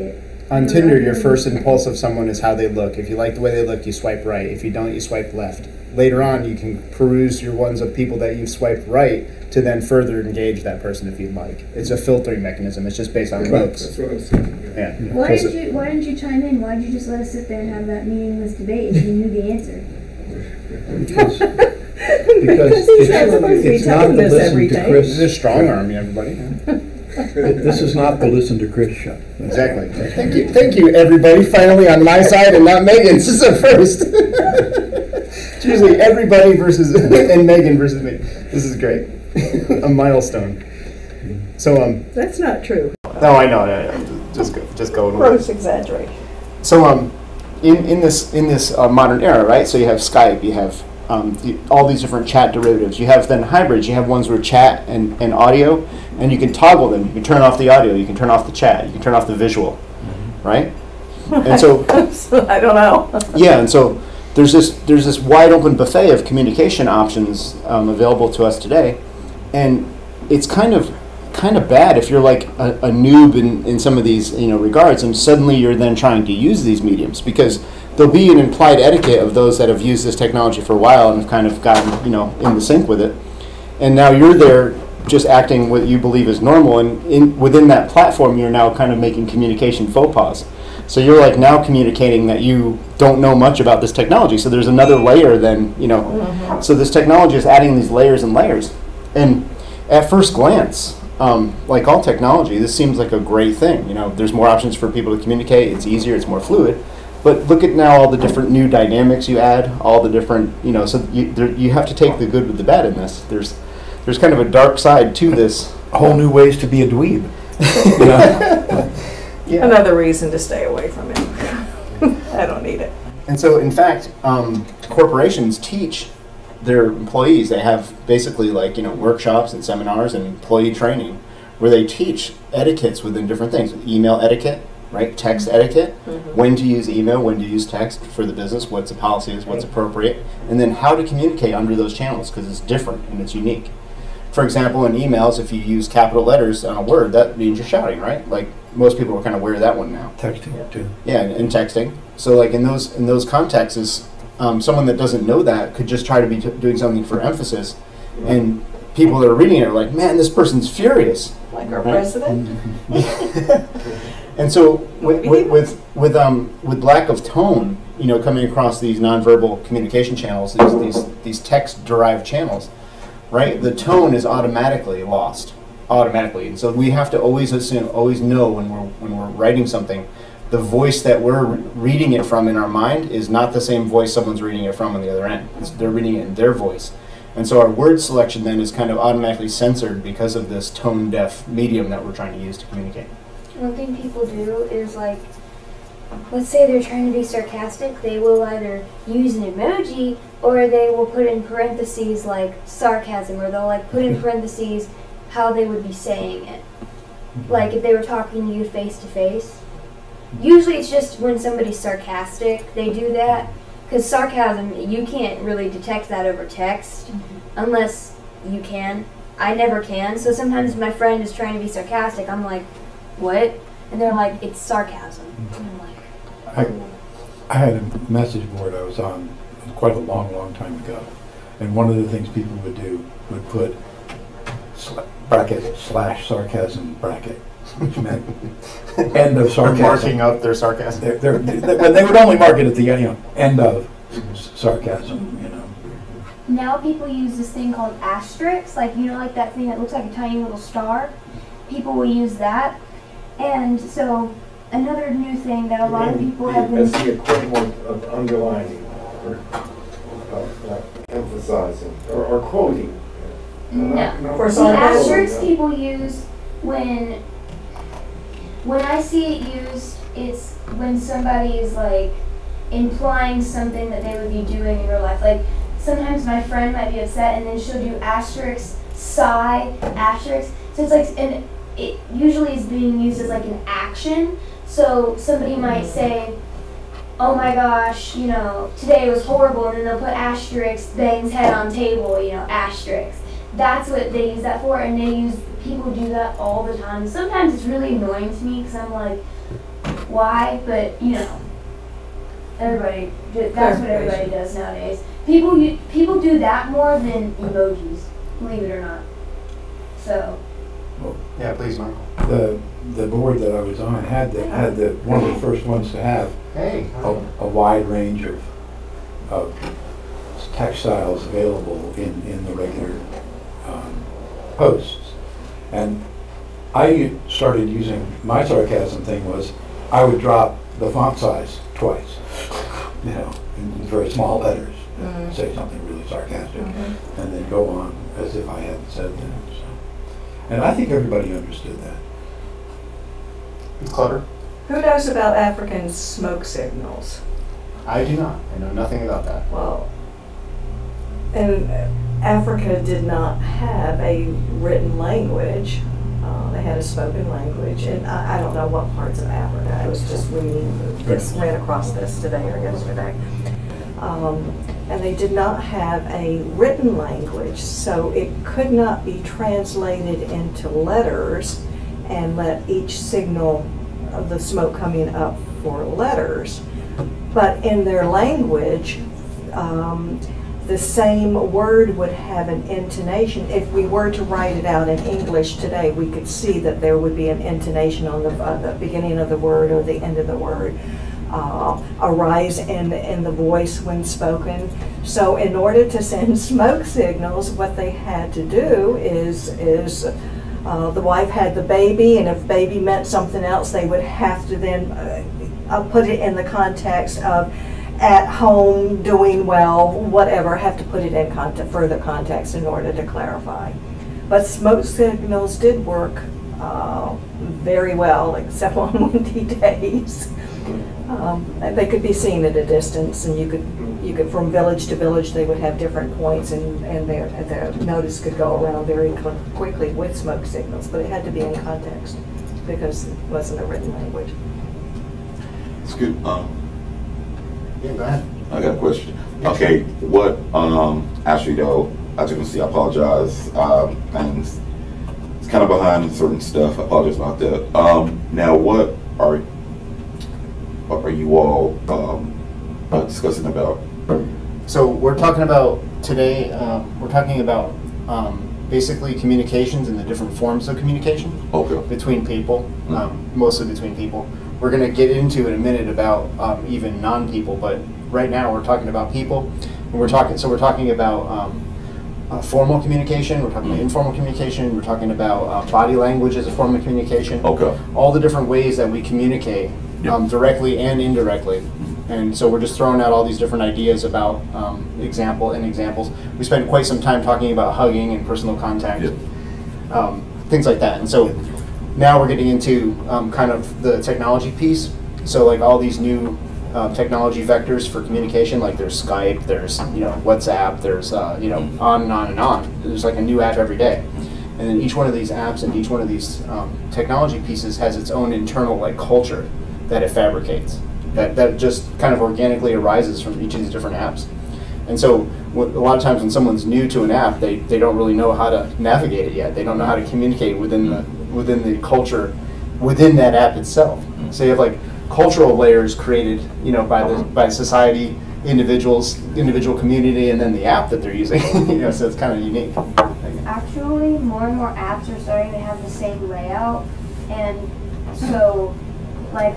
on Tinder, your first impulse of someone is how they look. If you like the way they look, you swipe right. If you don't, you swipe left. Later on, you can peruse your ones of people that you've swiped right to then further engage that person if you'd like. It's a filtering mechanism. It's just based on looks. That's what I was thinking. Yeah. Why didn't you chime in? Why did you just let us sit there and have that meaningless debate if you knew the answer? Because he's not supposed to be it's not telling the this listen every to day. Chris. This is strong arming everybody. This is not the listen to Chris show. Exactly. Thank you, everybody. Finally on my side and not Megan's. This is a first. It's usually everybody versus and Megan versus me. This is great. A milestone. So That's not true. No, I know. Just go. Gross exaggeration. So in this modern era, right? So you have Skype, you have all these different chat derivatives. You have then hybrids. You have ones where chat and audio, and you can toggle them. You can turn off the audio. You can turn off the chat. You can turn off the visual, right? And so I don't know. yeah, and so there's this wide open buffet of communication options available to us today, and it's kind of bad if you're like a noob in some of these regards, and suddenly you're then trying to use these mediums, because there'll be an implied etiquette of those that have used this technology for a while and have kind of gotten in the sync with it, and now you're there just acting what you believe is normal, and within that platform you're now kind of making communication faux pas. So you're like now communicating that you don't know much about this technology. So there's another layer then, So this technology is adding these layers and layers. And at first glance, like all technology, this seems like a great thing. There's more options for people to communicate. It's easier. It's more fluid. But look at now all the different new dynamics you add, all the different, so you have to take the good with the bad in this. There's kind of a dark side to this. Whole new ways to be a dweeb. Yeah. Another reason to stay away from it. I don't need it. And so, in fact, corporations teach their employees. They have basically workshops and seminars and employee training where they teach etiquettes within different things. Email etiquette, right? Text etiquette, when to use email, when to use text for the business, what's a policy is, what's appropriate, and then how to communicate under those channels, because it's different and it's unique. For example, in emails, if you use capital letters on a word, that means you're shouting, right? Like most people are kind of aware of that one now. Texting too. Yeah, and texting. So like in those contexts, someone that doesn't know that could just try to be doing something for emphasis, and people that are reading it are like, man, this person's furious. Like our president. And so with lack of tone, coming across these nonverbal communication channels, these text-derived channels, right? The tone is automatically lost, and so we have to always know when we're writing something, the voice that we're reading it from in our mind is not the same voice someone's reading it from on the other end. They're reading it in their voice. And so our word selection then is kind of automatically censored because of this tone-deaf medium that we're trying to use to communicate. One thing people do is let's say they're trying to be sarcastic, they will either use an emoji or they will put in parentheses like sarcasm, or they'll put in parentheses how they would be saying it. Like if they were talking to you face to face. Usually it's just when somebody's sarcastic, they do that. Because sarcasm, you can't really detect that over text unless you can. I never can. So sometimes my friend is trying to be sarcastic. I'm like, what? And they're like, it's sarcasm. And I'm like, I had a message board I was on quite a long time ago. And one of the things people would do would put bracket / sarcasm bracket, which meant end of sarcasm. They're marking up their sarcasm. They would only mark it at the end of sarcasm, Now people use this thing called asterisks, like that thing that looks like a tiny little star. People will use that, and so another new thing that a lot of people have been. As the equivalent of underlining or emphasizing or quoting. No. For See, asterisks people use when I see it used, it's when somebody is implying something that they would be doing in real life. Like sometimes my friend might be upset and then she'll do asterisk, sigh, asterisk. So it's like, and it usually is being used as like an action. So somebody might say, oh my gosh, you know, today was horrible, and then they'll put asterisk, bangs head on table, you know, asterisk. That's what they use that for, and people do that all the time. Sometimes it's really annoying to me because I'm like, why? But, you know, that's what everybody does nowadays. People do that more than emojis, believe it or not. So. Well, yeah, please, Michael. The board that I was on had one of the first ones to have a wide range of textiles available in the regular posts. And I started using, my sarcasm thing was, I would drop the font size twice, you know, in very small letters, say something really sarcastic, and then go on as if I hadn't said that. So. And I think everybody understood that. Clutter? Who knows about African smoke signals? I do not. I know nothing about that. Well, and Africa did not have a written language. They had a spoken language, and I don't know what parts of Africa. I was just ran across this today or yesterday. And they did not have a written language, so it could not be translated into letters and let each signal of the smoke coming up for letters. But in their language, the same word would have an intonation. If we were to write it out in English today, we could see that there would be an intonation on the beginning of the word or the end of the word, a rise in the voice when spoken. So in order to send smoke signals, what they had to do is the wife had the baby, and if baby meant something else, they would have to then put it in the context of at home, doing well, whatever, have to put it in further context in order to clarify. But smoke signals did work very well, except on windy days. They could be seen at a distance, and you could from village to village, they would have different points, and their notice could go around very quickly with smoke signals, but it had to be in context because it wasn't a written language. It's good. Yeah, go ahead. I got a question. Okay, what, actually though, as you can see, I apologize, and it's kind of behind certain stuff. I apologize about that. Now, what are you all discussing about? So we're talking about today, we're talking about basically communications and the different forms of communication between people, mostly between people. We're going to get into in a minute about even non-people, but right now we're talking about people. And we're talking about formal communication, we're talking about informal communication, we're talking about body language as a form of communication. All the different ways that we communicate directly and indirectly. And so we're just throwing out all these different ideas about examples. We spent quite some time talking about hugging and personal contact, things like that. And so now we're getting into kind of the technology piece. So like all these new technology vectors for communication, like there's Skype, there's WhatsApp, there's on and on and on. There's like a new app every day. And then each one of these apps and each one of these technology pieces has its own internal like culture that it fabricates. That just kind of organically arises from each of these different apps. And so a lot of times when someone's new to an app, they don't really know how to navigate it yet. They don't know how to communicate within the culture within that app itself. So you have like cultural layers created, by society, individual community, and then the app that they're using. So it's kind of unique. Actually, more and more apps are starting to have the same layout, and so like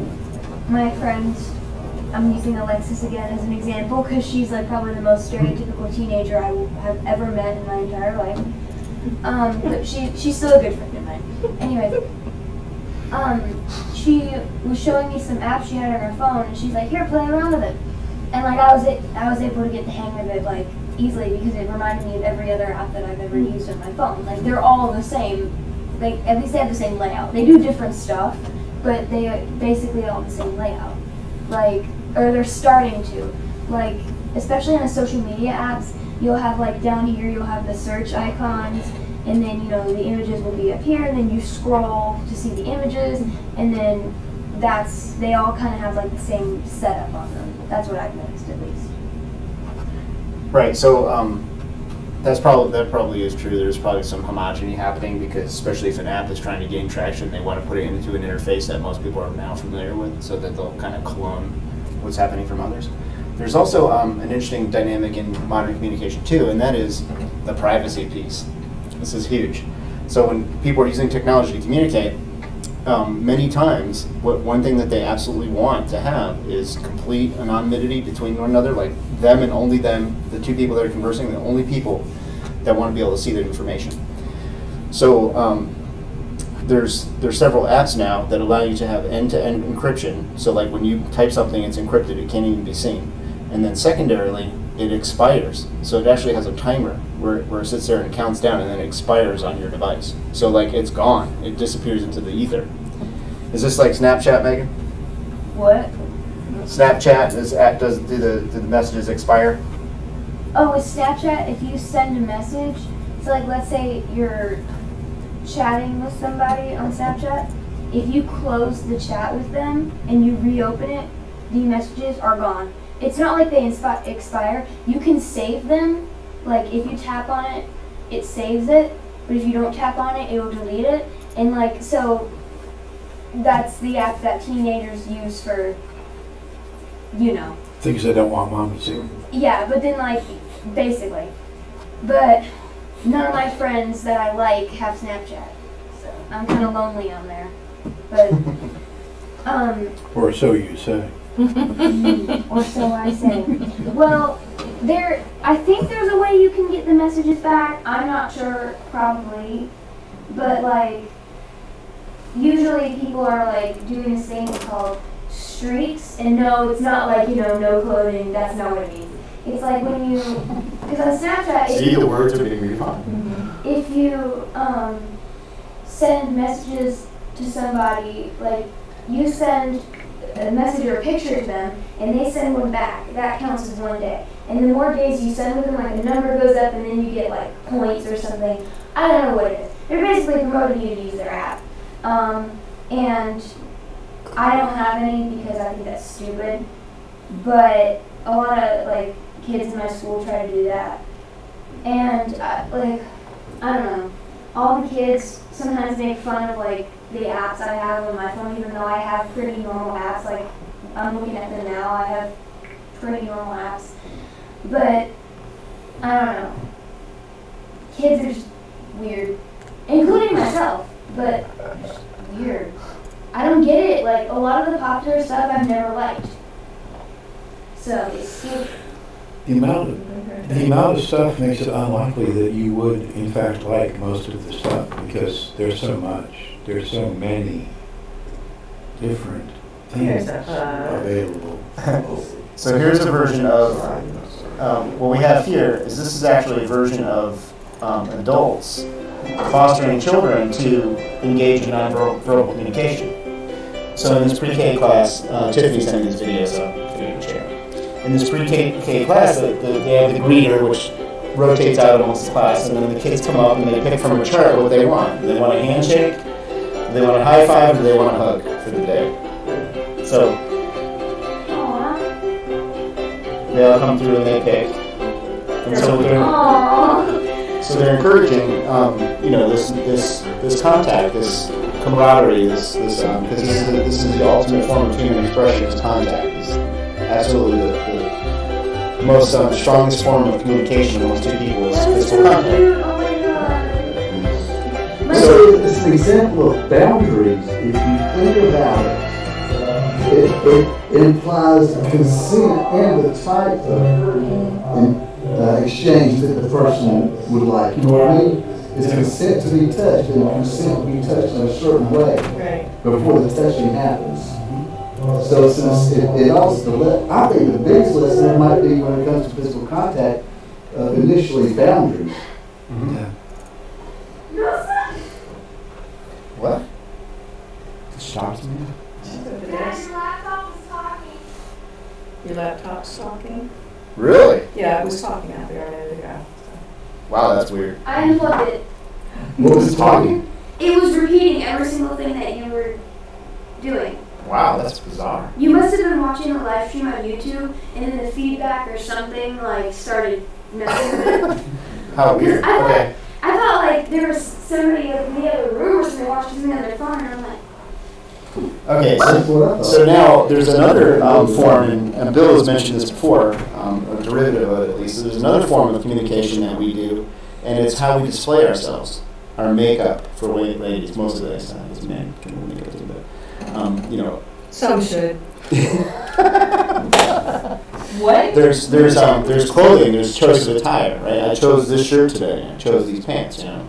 my friend, I'm using Alexis again as an example because she's like probably the most stereotypical teenager I have ever met in my entire life. But she's still a good friend of mine. Anyways, she was showing me some apps she had on her phone, and she's like, "Here, play around with it." And like I was able to get the hang of it like easily because it reminded me of every other app that I've ever used on my phone. Like they're all the same. At least they have the same layout. They do different stuff, but they are basically all the same layout. Like or they're starting to. Like, especially on the social media apps, you'll have like down here, you'll have the search icons, and then, you know, the images will be up here, and then you scroll to see the images, and then they all kind of have like the same setup on them. That's what I've noticed, at least. Right, so that probably is true. There's probably some homogeny happening, because especially if an app is trying to gain traction, they want to put it into an interface that most people are now familiar with, so that they'll kind of clone what's happening from others. There's also an interesting dynamic in modern communication too, and that is the privacy piece. This is huge. So when people are using technology to communicate, many times, one thing that they absolutely want to have is complete anonymity between one another, like them and only them, the two people that are conversing, the only people that want to be able to see their information. So there's several apps now that allow you to have end-to-end encryption. So like when you type something, it's encrypted, it can't even be seen. And then secondarily, it expires. So it actually has a timer where it sits there and counts down, and then it expires on your device. So like it's gone, it disappears into the ether. Is this like Snapchat, Megan? What? Snapchat, do the messages expire? Oh, with Snapchat, if you send a message, so like let's say you're chatting with somebody on Snapchat, if you close the chat with them and you reopen it, the messages are gone. It's not like they expire. You can save them. Like if you tap on it, it saves it. But if you don't tap on it, it will delete it. And like, so that's the app that teenagers use for, you know. Things they don't want mom to see. Yeah, but then like, basically. But none of my friends that I like have Snapchat. So I'm kind of lonely on there. But, or so you say. Or so I say. Well, I think there's a way you can get the messages back. I'm not sure, probably. But like, usually people are like doing this thing called streaks. And no, it's not like, you know, no clothing. That's not what it means. It's like when you, because on Snapchat, See, the words are being redefined. if you send messages to somebody, like you send a message or a picture to them, and they send one back, that counts as one day. And the more days you send with them, like the number goes up, and then you get like points or something. I don't know what it is. They're basically promoting you to use their app. And I don't have any because I think that's stupid. But a lot of like kids in my school try to do that. And like, I don't know. All the kids sometimes make fun of like the apps I have on my phone, even though I have pretty normal apps. Like, I'm looking at them now, I have pretty normal apps. But, I don't know. Kids are just weird. Including myself, but just weird. I don't get it. Like, a lot of the popular stuff I've never liked. So, it's stupid. The amount of stuff makes it unlikely that you would, in fact, like most of the stuff, because there's so much. There's so many different things available. So here's a version of, what we have here is this is actually a version of adults fostering children to engage in nonverbal communication. So in this pre-K class, Tiffany sent me this video, so if you can share. In this pre-K class, they have the greeter, which rotates out amongst the class, and then the kids come up and they pick from a chart what they want. Do they want a handshake? Do they want a high five? Or do they want a hug for the day? So they all come through and they pick. And so they're encouraging, you know, this contact, this camaraderie, because this is the ultimate form of human expression. Is contact. It's absolutely the most strongest form of communication amongst two people is physical contact. So it's an example of boundaries. If you think about it, it implies consent and the type of exchange that the person would like. You know what I mean? It's consent to be touched, and consent to be touched in a certain way before the touching happens. So it also, I think the biggest lesson there might be when it comes to physical contact, initially boundaries. Yeah. What? It shocks me. Your laptop's talking? Really? Yeah, it was talking out there a minute ago. Wow, that's weird. I unplugged it. What was it talking? It was repeating every single thing that you were doing. Wow, that's bizarre. You must have been watching a live stream on YouTube, and then the feedback or something like started messing with it. How weird. Okay. I thought like there was somebody in the other room or something watching something on their phone, and I'm like, Okay, so now there's another form, and Bill has mentioned this before, a derivative of it at least. So there's another form of communication that we do, and it's how we display ourselves, our makeup for ladies. Most of this men can make up too, but you know. Some should. what? There's clothing, there's choice of attire, right? I chose this shirt today. I chose these pants, you know.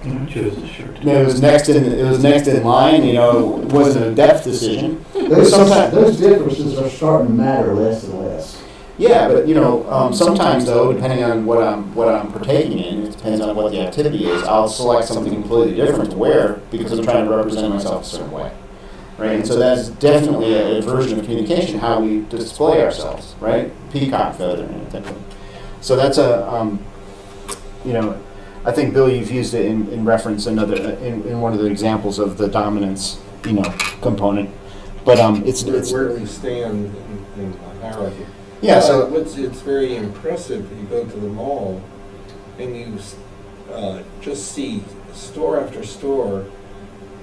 I chose this shirt. It was next in line. You know, it wasn't a depth decision. Those differences are starting to matter less and less. Yeah, but you know, sometimes though, depending on what I'm partaking in, it depends on what the activity is. I'll select something completely different to wear because I'm trying to represent myself a certain way, right? And so that's definitely a version of communication, how we display ourselves, right? Peacock feather and everything. So that's a, you know. I think, Bill, you've used it in reference in one of the examples of the dominance, you know, component. But it's where we stand in the hierarchy. Yeah. So it's very impressive. You go to the mall and you just see store after store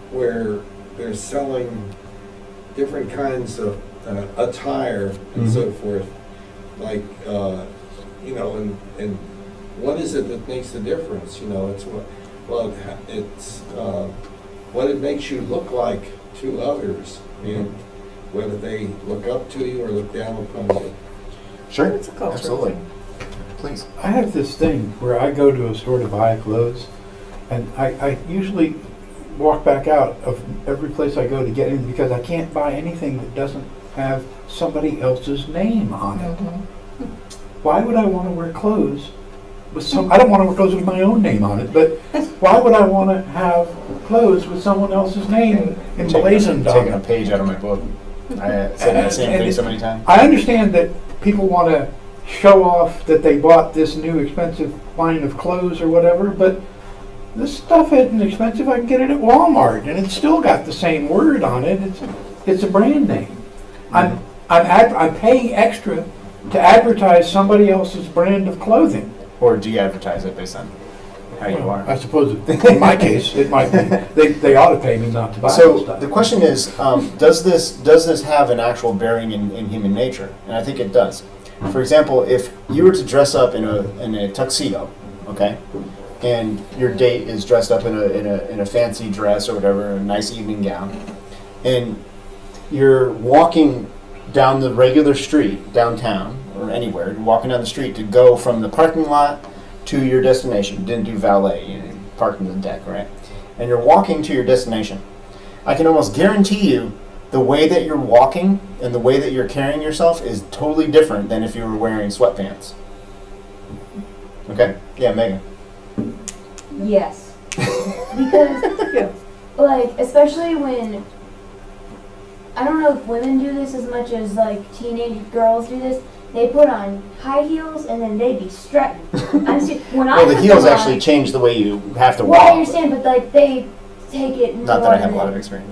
where they're selling different kinds of attire and so forth. Like you know, and what is it that makes the difference? You know, it's what it makes you look like to others, and whether they look up to you or look down upon you. Sure, It's a culture. absolutely. Please. I have this thing where I go to a store to buy clothes, and I usually walk back out of every place I go to get in because I can't buy anything that doesn't have somebody else's name on it. Mm-hmm. Why would I want to wear clothes with some? I don't want to wear clothes with my own name on it, but why would I want to have clothes with someone else's name emblazoned on Taking a it? page out of my book. I said that same thing so many times. I understand that people want to show off that they bought this new expensive line of clothes or whatever, but this stuff isn't expensive. I can get it at Walmart, and it's still got the same word on it. It's a brand name. I'm paying extra to advertise somebody else's brand of clothing. Or de-advertise it based on how you are. I suppose in my case it might be. They ought to pay me not to buy this So stuff. the question is, does this have an actual bearing in human nature? And I think it does. For example, if you were to dress up in a tuxedo, okay, and your date is dressed up in a fancy dress or whatever, a nice evening gown, and you're walking down the regular street downtown or anywhere, you're walking down the street to go from the parking lot to your destination. Didn't do valet, you parked in the deck, right? And you're walking to your destination. I can almost guarantee you the way that you're walking and the way that you're carrying yourself is totally different than if you were wearing sweatpants. Okay? Yeah, Megan. yes. Because, like, especially when, I don't know if women do this as much as, like, teenage girls do this. They put on high heels and then they be strutting. Well, the heels actually change the way you have to walk. Well, I understand, but, like, they take it. Not that I have a lot of experience.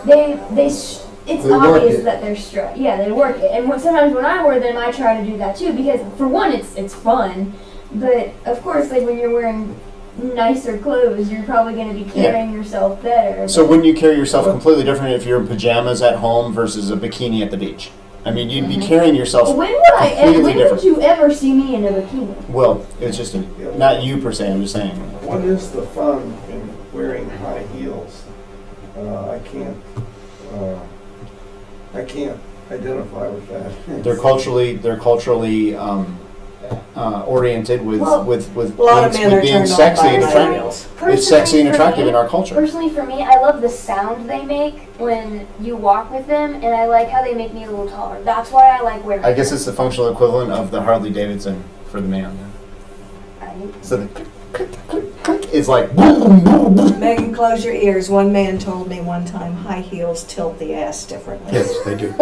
It's obvious that they're strut. Yeah, they work it. And sometimes when I wear them, I try to do that too because, for one, it's fun. But of course, like when you're wearing nicer clothes, you're probably going to be carrying yourself better. So wouldn't you carry yourself completely different if you're in pajamas at home versus a bikini at the beach? I mean, you'd be carrying yourself When completely different. would you ever see me in a bikini? Well, it's just not you per se. I'm just saying. What is the fun in wearing high heels? I can't identify with that. They're culturally oriented with A lot of men are being turned sexy on by and high attractive. heels. It's sexy and For attractive me- in our culture. Personally, for me, I love the sound they make when you walk with them, and I like how they make me a little taller. That's why I like wearing I guess it's the functional equivalent of the Harley Davidson for the man. them. So it's like boom, boom, boom. Megan, close your ears. One man told me one time high heels tilt the ass differently. Yes, they do.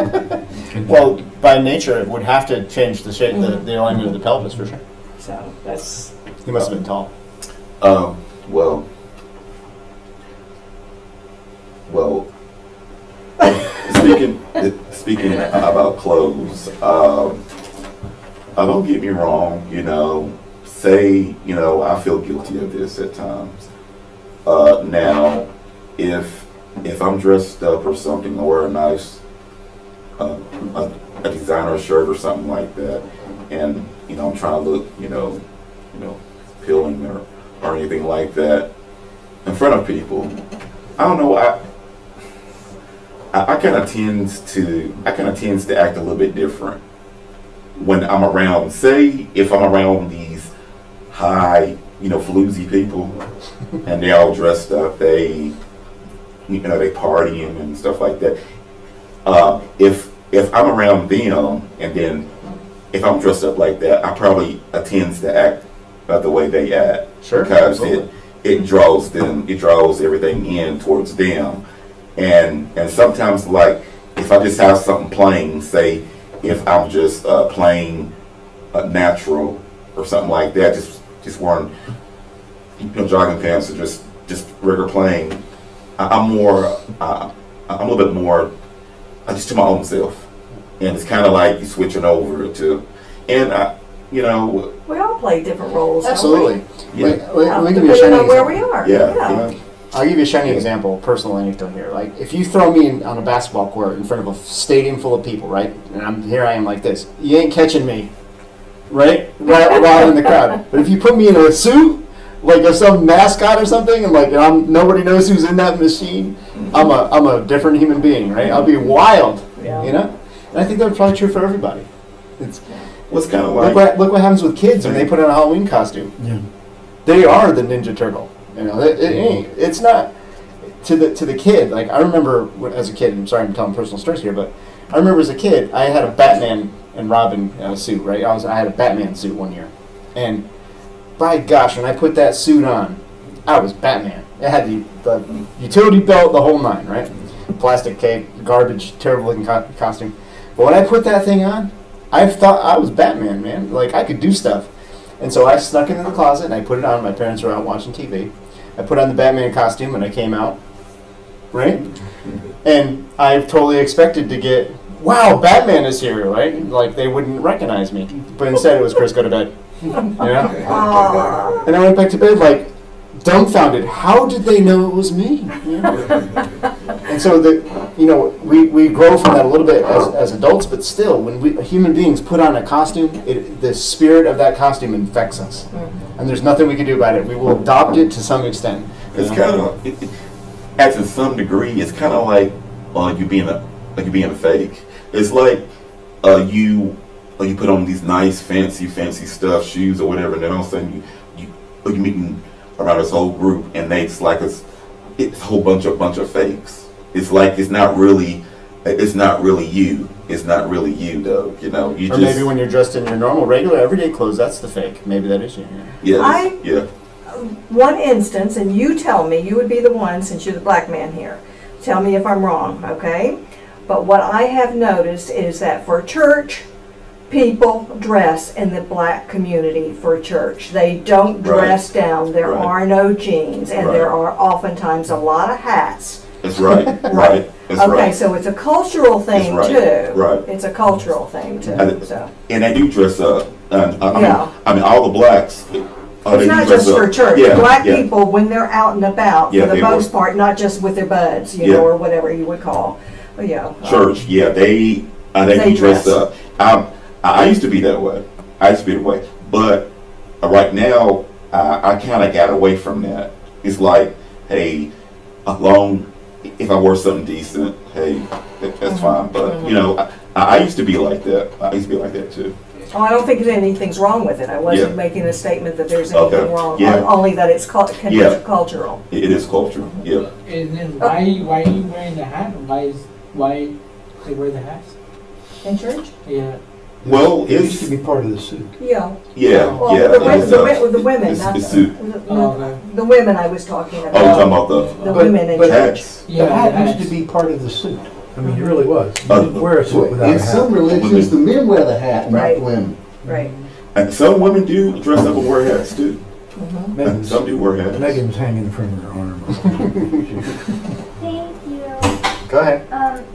Well, by nature, it would have to change the shape, the alignment of the pelvis for sure. So that's. He must have been tall. Well, speaking about clothes, don't get me wrong, say, I feel guilty of this at times. Now, if I'm dressed up or something, I wear a nice, a designer shirt or something like that, and, I'm trying to look, appealing or anything like that in front of people, I don't know, I kind of tends to act a little bit different when I'm around. Say if I'm around these high, floozy people, and they're all dressed up, they partying and stuff like that. If I'm around them, and then if I'm dressed up like that, I probably tends to act the way they act. Sure, because absolutely. it draws everything in towards them. And sometimes, like, if I just have something plain, say if I'm just plain natural or something like that, just wearing jogging pants or just regular plain, I'm a little bit more just to my own self, and it's kind of like you switching over to, and We all play different roles. Absolutely. Yeah. Let me give you a Depending shining on where example. we are. Yeah. I'll give you a shining example, personal anecdote here. Like, if you throw me on a basketball court in front of a stadium full of people, right, and here I am like this, you ain't catching me, right out in the crowd. But if you put me in a suit, like of some mascot or something, and nobody knows who's in that machine, I'm a different human being, right? I'll be wild, Yeah. And I think that's probably true for everybody. What's kind of like Look what happens with kids when they put on a Halloween costume. Yeah. They are the Ninja Turtle. It's not to the kid. Like, I remember as a kid. I'm sorry, I'm telling personal stories here, but I remember as a kid, I had a Batman and Robin suit. Right, I had a Batman suit one year, and by gosh, when I put that suit on, I was Batman. It had the utility belt, the whole nine. Right, plastic cape, garbage, terrible looking costume. But when I put that thing on, I thought I was Batman, man. Like, I could do stuff. And so I snuck into the closet and I put it on. My parents were out watching TV. I put on the Batman costume and I came out, right? And I totally expected to get, wow, Batman is here, right? Like, they wouldn't recognize me. But instead it was Chris, go to bed. And I went back to bed like, dumbfounded. How did they know it was me? And so we grow from that a little bit as adults, but still, when human beings put on a costume, the spirit of that costume infects us, and there's nothing we can do about it. We will adopt it to some extent. it's kind of to some degree, it's kind of like you being a fake. It's like you put on these nice fancy stuff, shoes or whatever, and then all of a sudden you meeting around this whole group, and it's like it's a whole bunch of fakes. It's like it's not really you. It's not really you though. Or maybe when you're dressed in your normal, regular, everyday clothes, that's the fake. Maybe that is you. Yeah. One instance, and you tell me, you would be the one since you're the black man here. Tell me if I'm wrong, okay? But what I have noticed is that for church, people dress in the black community for church. They don't dress down. There are no jeans, and there are oftentimes a lot of hats. That's right. Right. That's okay, so it's a cultural thing too. Right. It's a cultural thing too. And they do dress up. I mean, all the blacks. It's not just for church. Black people, when they're out and about, for the most part, not just with their buds, or whatever you would call, church. They do dress up. I used to be that way. But right now, I kind of got away from that. It's like, hey, if I wore something decent, hey, that's fine. But I used to be like that. I used to be like that too. Oh, I don't think anything's wrong with it. I wasn't making a statement that there's anything wrong. Only that it's cultural. It is cultural. Yeah. And then why are you wearing the hat? Why they wear the hats in church? Yeah. Well, It used it's to be part of the suit. Yeah. yeah, Well, yeah. the women, It's not suit. the women I was talking about. Oh, you're talking about The But- women in but- church. hats. The hat used to be part of the suit. I mean, it really was. You Uh, didn't wear a suit without a In some hat. religions, the men wear the hat, not Right. the women. Right. And some women do dress up and wear hats too. Mhm. And some do wear hats. Megan's hanging from her arm. Thank you. Go ahead.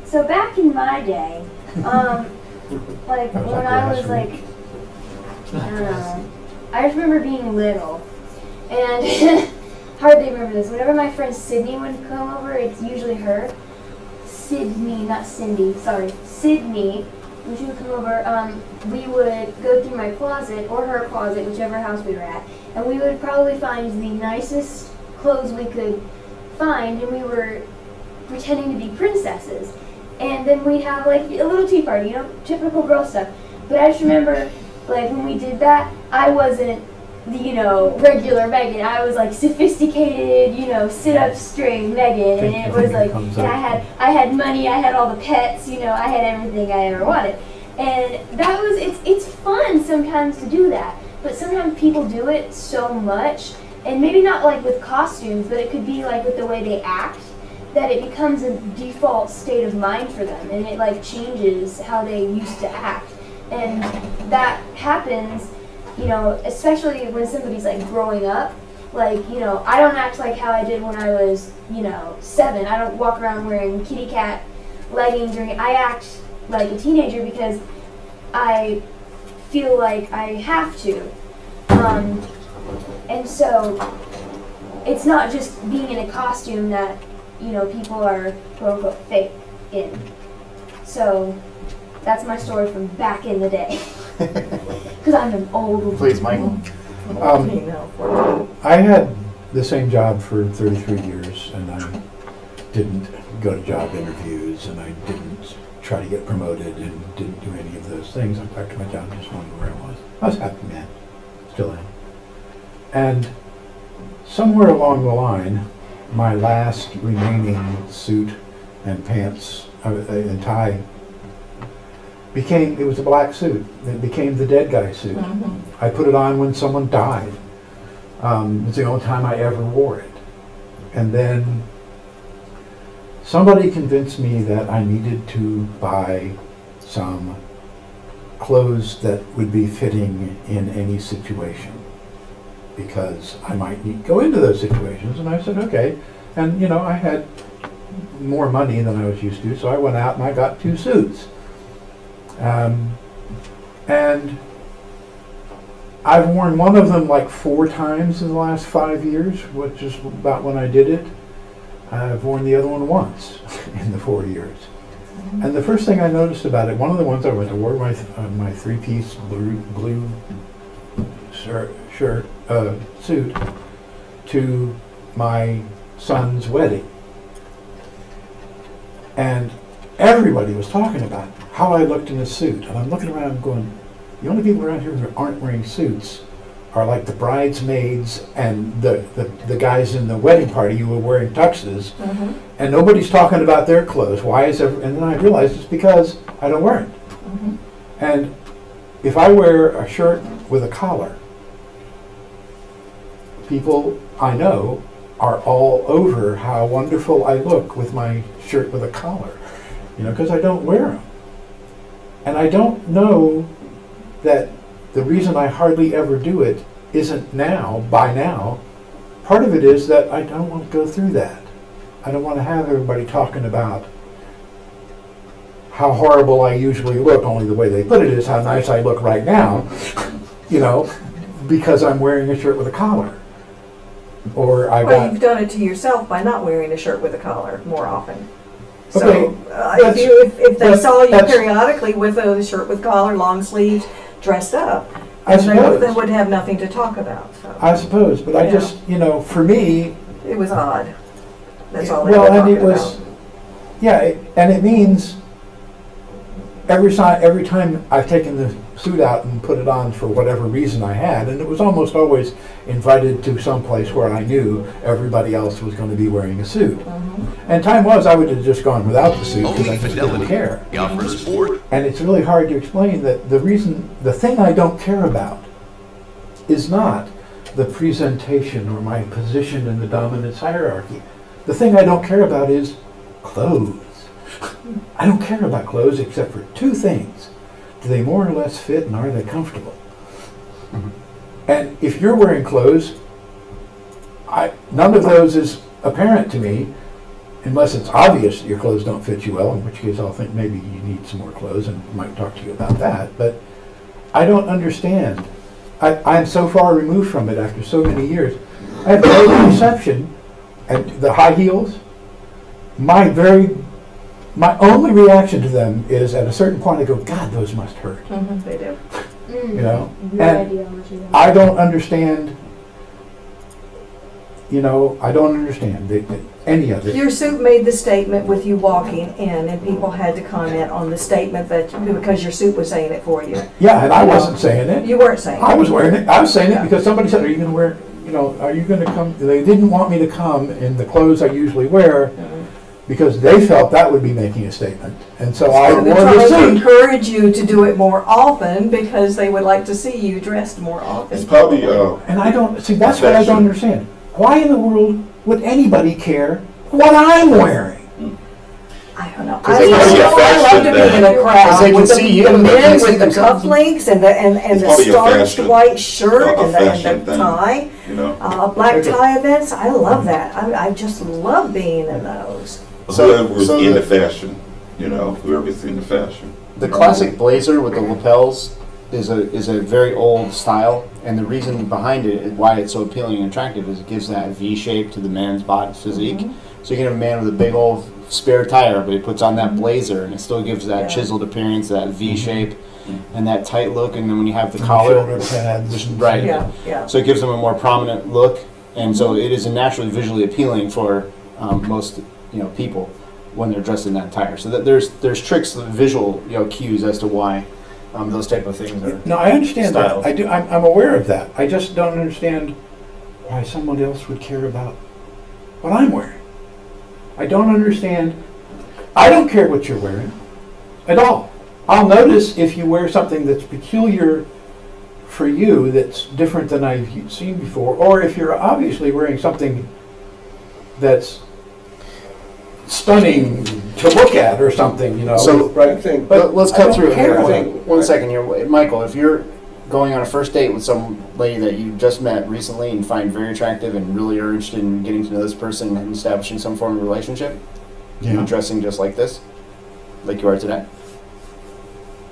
So back in my day, like That was when like I last was week. like, I don't know, I just remember being little, and hardly remember this. Whenever my friend Sydney would come over, it's usually her. Sydney, not Cindy. Sorry, Sydney. When she would come over, we would go through my closet or her closet, whichever house we were at, and we would probably find the nicest clothes we could find, and we were pretending to be princesses. And then we'd have like a little tea party, typical girl stuff. But I just remember, like when we did that, I wasn't the, regular Megan. I was like sophisticated, sit up straight Megan, and it was like, and I had money, I had all the pets, I had everything I ever wanted. And that was, it's fun sometimes to do that, but sometimes people do it so much, and maybe not like with costumes, but it could be like with the way they act, that it becomes a default state of mind for them, and it like changes how they used to act. And that happens, especially when somebody's like growing up. Like, I don't act like how I did when I was, 7. I don't walk around wearing kitty cat leggings, or I act like a teenager because I feel like I have to. And so it's not just being in a costume that, people are quote unquote fake in. So that's my story from back in the day. Because I'm an old. Please, Michael. I had the same job for 33 years, and I didn't go to job interviews, and I didn't try to get promoted, and didn't do any of those things. I kept my job, just wanted where I was. I was a happy man, still am. And somewhere along the line, my last remaining suit and pants and tie it was a black suit. It became the dead guy suit. Mhm. I put it on when someone died. It's the only time I ever wore it. And then somebody convinced me that I needed to buy some clothes that would be fitting in any situation, because I might go into those situations. And I said, okay. And I had more money than I was used to, so I went out and I got 2 suits. And I've worn one of them like 4 times in the last 5 years, which is about when I did it. I've worn the other one once in the 4 years. And the first thing I noticed about it, one of the ones I wore my 3-piece blue suit to my son's wedding. And everybody was talking about how I looked in a suit. And I'm looking around going, the only people around here who aren't wearing suits are like the bridesmaids and the guys in the wedding party who were wearing tuxes. Mhm. And nobody's talking about their clothes. Why is and then I realized it's because I don't wear it. Mhm. And if I wear a shirt with a collar, people I know are all over how wonderful I look with my shirt with a collar, because I don't wear them. And I don't know that the reason I hardly ever do it isn't by now. Part of it is that I don't want to go through that. I don't want to have everybody talking about how horrible I usually look, only the way they put it is how nice I look right now, because I'm wearing a shirt with a collar. Or Well, you've done it to yourself by not wearing a shirt with a collar more often. Okay, So if they saw you periodically with a shirt with collar, long sleeves, dressed up, I suppose. they would have nothing to talk about. So. I suppose, but I just, for me, It was odd. That's all they well, were and talking it was, about. and it means every time I've taken the suit out and put it on for whatever reason I had, and it was almost always invited to some place where I knew everybody else was going to be wearing a suit. And time was I would have just gone without the suit because I just didn't care. And it's really hard to explain that the thing I don't care about is not the presentation or my position in the dominance hierarchy. The thing I don't care about is clothes. I don't care about clothes except for two things. Do they more or less fit and are they comfortable? And if you're wearing clothes, none of those is apparent to me unless it's obvious that your clothes don't fit you well, in which case I'll think maybe you need some more clothes and might talk to you about that. But I don't understand. I'm so far removed from it after so many years. I have no perception. And the high heels, my only reaction to them is at a certain point I go, God, those must hurt. They do. You know? And I don't understand, I don't understand any of it. Your suit made the statement with you walking in, and people had to comment on the statement because your suit was saying it for you. Yeah, and I wasn't saying it. You weren't saying it. I was wearing it. I was saying it because somebody said, are you going to wear, are you going to come? They didn't want me to come in the clothes I usually wear because they felt that would be making a statement. And so I wore the suit. To encourage you to do it more often because they would like to see you dressed more often. It's probably and I don't see. That's what I don't understand. Why in the world would anybody care what I'm wearing? I don't know. I love to be in a crowd they can with see you, the men they see with the cufflinks and the starched white shirt and the tie. Black tie events. I love that. I just love being in those. Whoever's in the fashion, whoever's in the fashion. The classic blazer with the lapels is a very old style, and the reason behind it, why it's so appealing and attractive, is it gives that V shape to the man's body physique. So you can have a man with a big old spare tire, but he puts on that blazer, and it still gives that chiseled appearance, that V shape, and that tight look. And then when you have the collar, right? Yeah. So it gives them a more prominent look, and so it is naturally visually appealing for most people when they're dressed in that attire. So that there's tricks, visual cues as to why those type of things are. No, I understand styles. that. I do. I'm aware of that. I just don't understand why someone else would care about what I'm wearing. I don't understand. I don't care what you're wearing at all. I'll notice if you wear something that's peculiar for you, that's different than I've seen before, or if you're obviously wearing something that's stunning to look at or something, So, right? But let's cut through it here. One second here. Michael, if you're going on a first date with some lady that you just met recently and find very attractive and really are interested in getting to know this person and establishing some form of relationship, you dressing just like this, like you are today?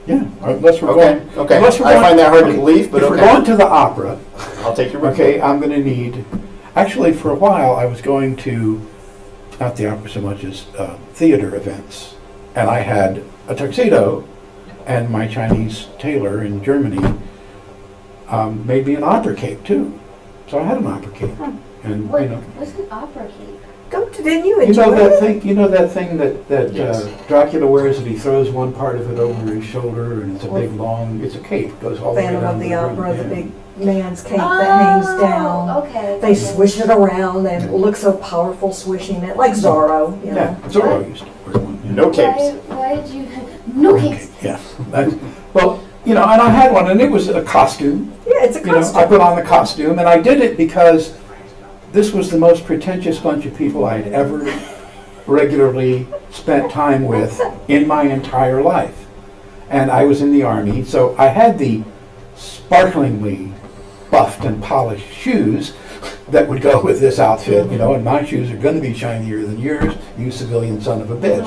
Yeah, unless we're going. Okay, I find that hard to believe, but if we're going to the opera, I'll take your word. Okay, I'm going to need. Actually, for a while, I was going to not the opera so much as theater events, and I had a tuxedo, and my Chinese tailor in Germany made me an opera cape too. So I had an opera cape, and what's an opera cape? Didn't you enjoy that thing? You know that thing that Dracula wears that he throws one part of it over his shoulder, and it's a big long. It's a cape. It goes all the way down. Phantom of the Opera, the big man's cape that hangs down. Okay. They swish it around and it looks so powerful swishing it, like Zorro. Yeah, Zorro used to wear one. Yeah. No capes. Why did you? No capes. Yeah. Well, and I had one, and it was a costume. Yeah, it's a costume. I put on the costume, and I did it because this was the most pretentious bunch of people I had ever regularly spent time with in my entire life. And I was in the Army, so I had the sparklingly buffed and polished shoes that would go with this outfit, and my shoes are going to be shinier than yours, you civilian son of a bitch.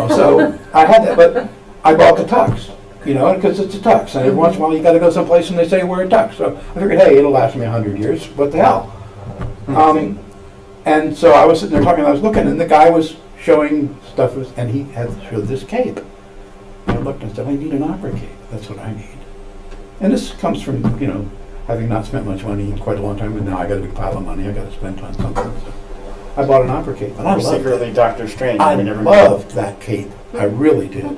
So I had that, but I bought the tux, because it's a tux, and every once in a while you got to go someplace and they say wear a tux. So I figured, hey, it'll last me 100 years, what the hell? And so I was sitting there talking, I was looking, and the guy was showing stuff, and he had showed this cape. And I looked and said, I need an opera cape, that's what I need. And this comes from, having not spent much money in quite a long time, and now I got a big pile of money I got to spend on something. So I bought an opera cape, and I loved secretly it. Dr. Strange. I loved that cape. I really did.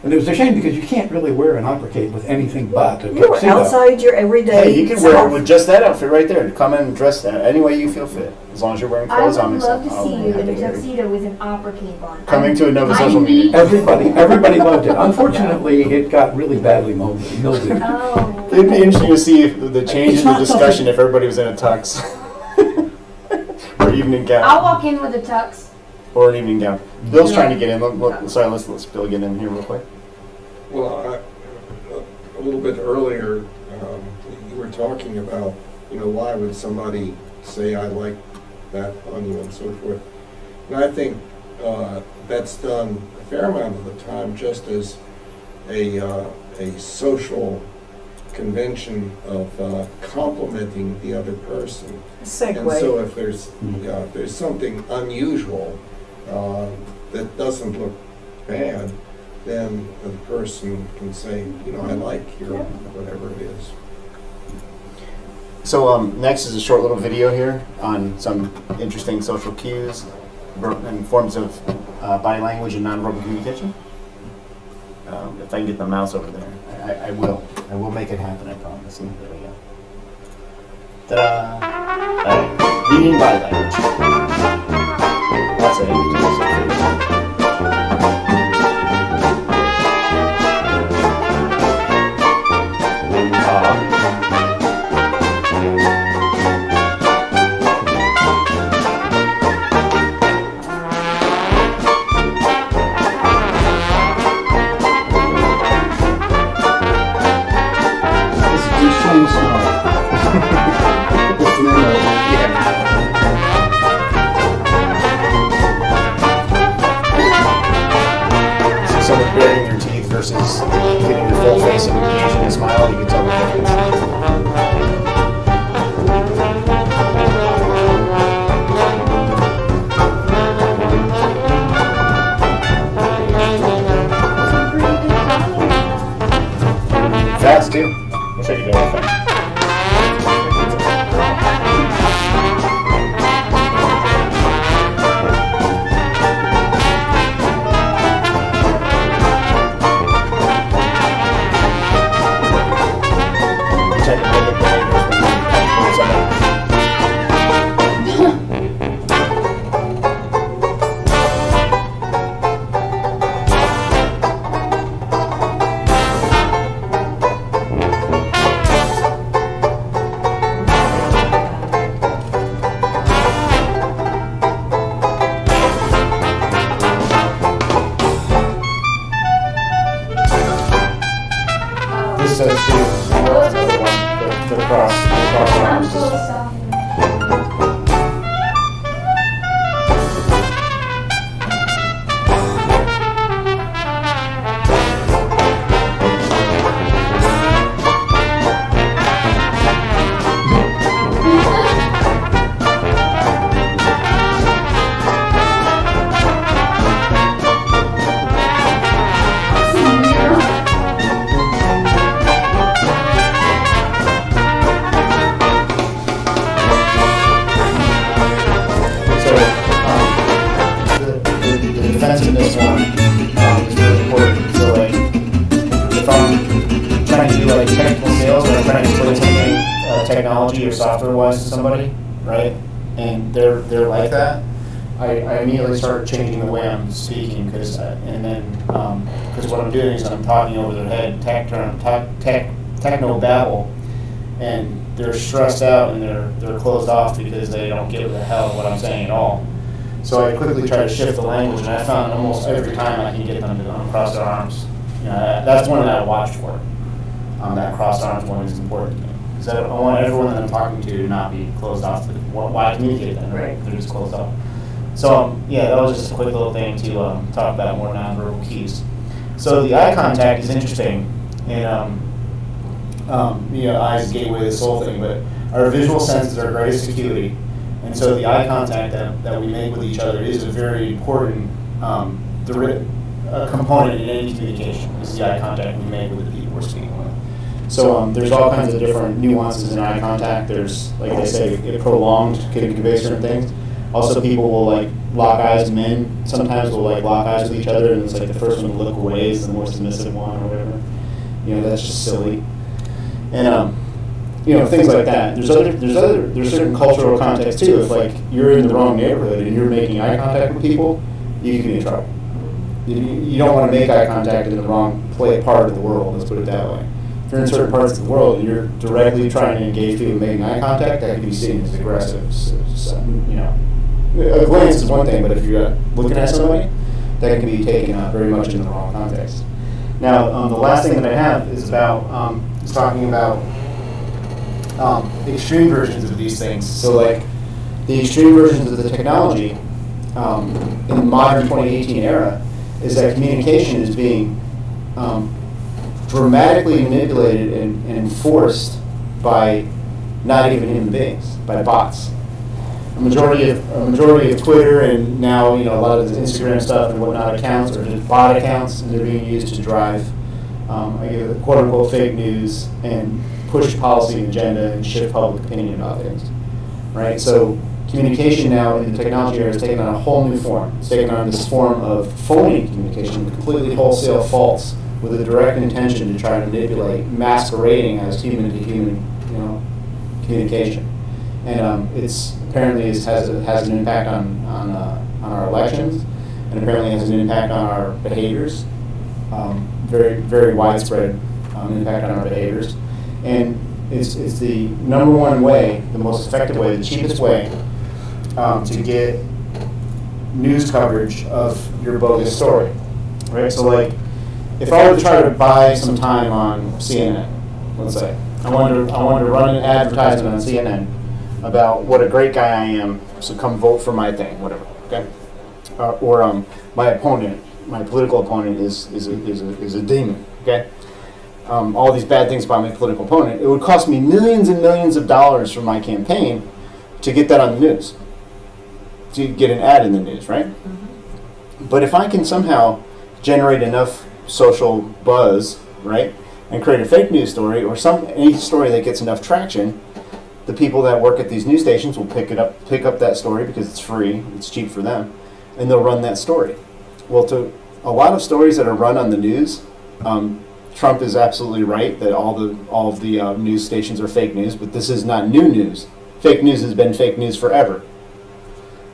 And it was a shame because you can't really wear an opera cape with anything but a You were tuxedo. outside your everyday Hey, you can wear it with just that outfit right there. Come in and dress that any way you feel fit, as long as you're wearing I clothes would on. love to I'll see be you happy in to a hear it. tuxedo with an opera cape on. Coming to a Nova.Social I meeting. need- Everybody loved it. Unfortunately, it got really badly mildewed. Oh. It'd be interesting to see if the change It's in the not discussion something- if everybody was in a tux. Or evening gown. I'll walk in with a tux. Or an evening gown. Bill's trying to get in. Sorry, let's Bill get in here real quick. Well, a little bit earlier, you were talking about, why would somebody say I like that on you and so forth. And I think that's done a fair amount of the time just as a social convention of complimenting the other person. segue. And so if there's something unusual that doesn't look bad, then the person can say, I like your whatever it is. So next is a short little video here on some interesting social cues and forms of body language and nonverbal communication. If I can get the mouse over there, I will. I will make it happen, I promise. There we go. Ta-da! Alright, reading body language. That's it. Someone baring their teeth versus getting your full face and engaging a smile, you can tell the difference. Fast too. I'll show you real fast. This says the cross I'm arms. so sorry. The defensiveness one is really important. So like, if I'm trying to do like technical sales or I'm trying to explain something technology or software wise to somebody, right? And they're like that, I immediately start changing the way I'm speaking because what I'm doing is I'm talking over their head, techno babble, and they're stressed out and they're closed off because they don't get the hell of what I'm saying at all. So I quickly try to shift the language, and I found almost every time I can get them to uncross their arms. That's one that I watch for. That crossed arms one is important to me. Because I want everyone that I'm talking to not be closed off. Why communicate then, right? They're just closed off. So that was just a quick little thing to talk about more nonverbal cues. So the eye contact is interesting, and eyes is the gateway to this whole thing, but our visual senses are greatest acuity. And so the eye contact that we make with each other is a very important component in any communication, is the eye contact we make with the people we're speaking with. So there's all kinds of different nuances in eye contact. There's, like they say, prolonged can convey certain things. Also, people will like lock eyes. Men sometimes will like lock eyes with each other, and it's like the first one to look away is the more submissive one, or whatever. You know, that's just silly. And you know, things like that. There's certain cultural context too. If like you're in the wrong neighborhood and you're making eye contact with people, you can be in trouble. You don't want to make eye contact in the wrong part of the world. Let's put it that way. If you're in certain parts of the world and you're directly trying to engage people making eye contact, that can be seen as aggressive. So, you know, a glance is one thing, but if you're looking at somebody, that can be taken very much in the wrong context. Now, the last thing that I have is about is talking about extreme versions of these things. So, like the extreme versions of the technology in the modern 2018 era is that communication is being dramatically manipulated and enforced by not even human beings, by bots. A majority of Twitter and now, you know, a lot of the Instagram stuff and whatnot accounts are just bot accounts, and they're being used to drive quote unquote fake news and push policy and agenda and shift public opinion about things. Right? So communication now in the technology era has taken on a whole new form. It's taken on this form of phony communication, completely wholesale false, with a direct intention to try to manipulate, masquerading as human to human, you know, communication. And it's apparently has an impact on our elections, and apparently has an impact on our behaviors. Very, very widespread impact on our behaviors. And it's the number one way, the most effective way, the cheapest way to get news coverage of your bogus story, right? So like, if I were to try to buy some time on CNN, let's say, I wanted to run an advertisement on CNN about what a great guy I am, so come vote for my thing, whatever, okay? Or my opponent, my political opponent is a demon, okay? All these bad things about my political opponent. It would cost me millions and millions of dollars from my campaign to get that on the news, to get an ad in the news, right? Mm-hmm. But if I can somehow generate enough social buzz, right, and create a fake news story or any story that gets enough traction, the people that work at these news stations will pick up that story because it's free, it's cheap for them, and they'll run that story. Well, to a lot of stories that are run on the news, Trump is absolutely right that all of the news stations are fake news, but this is not new news. Fake news has been fake news forever.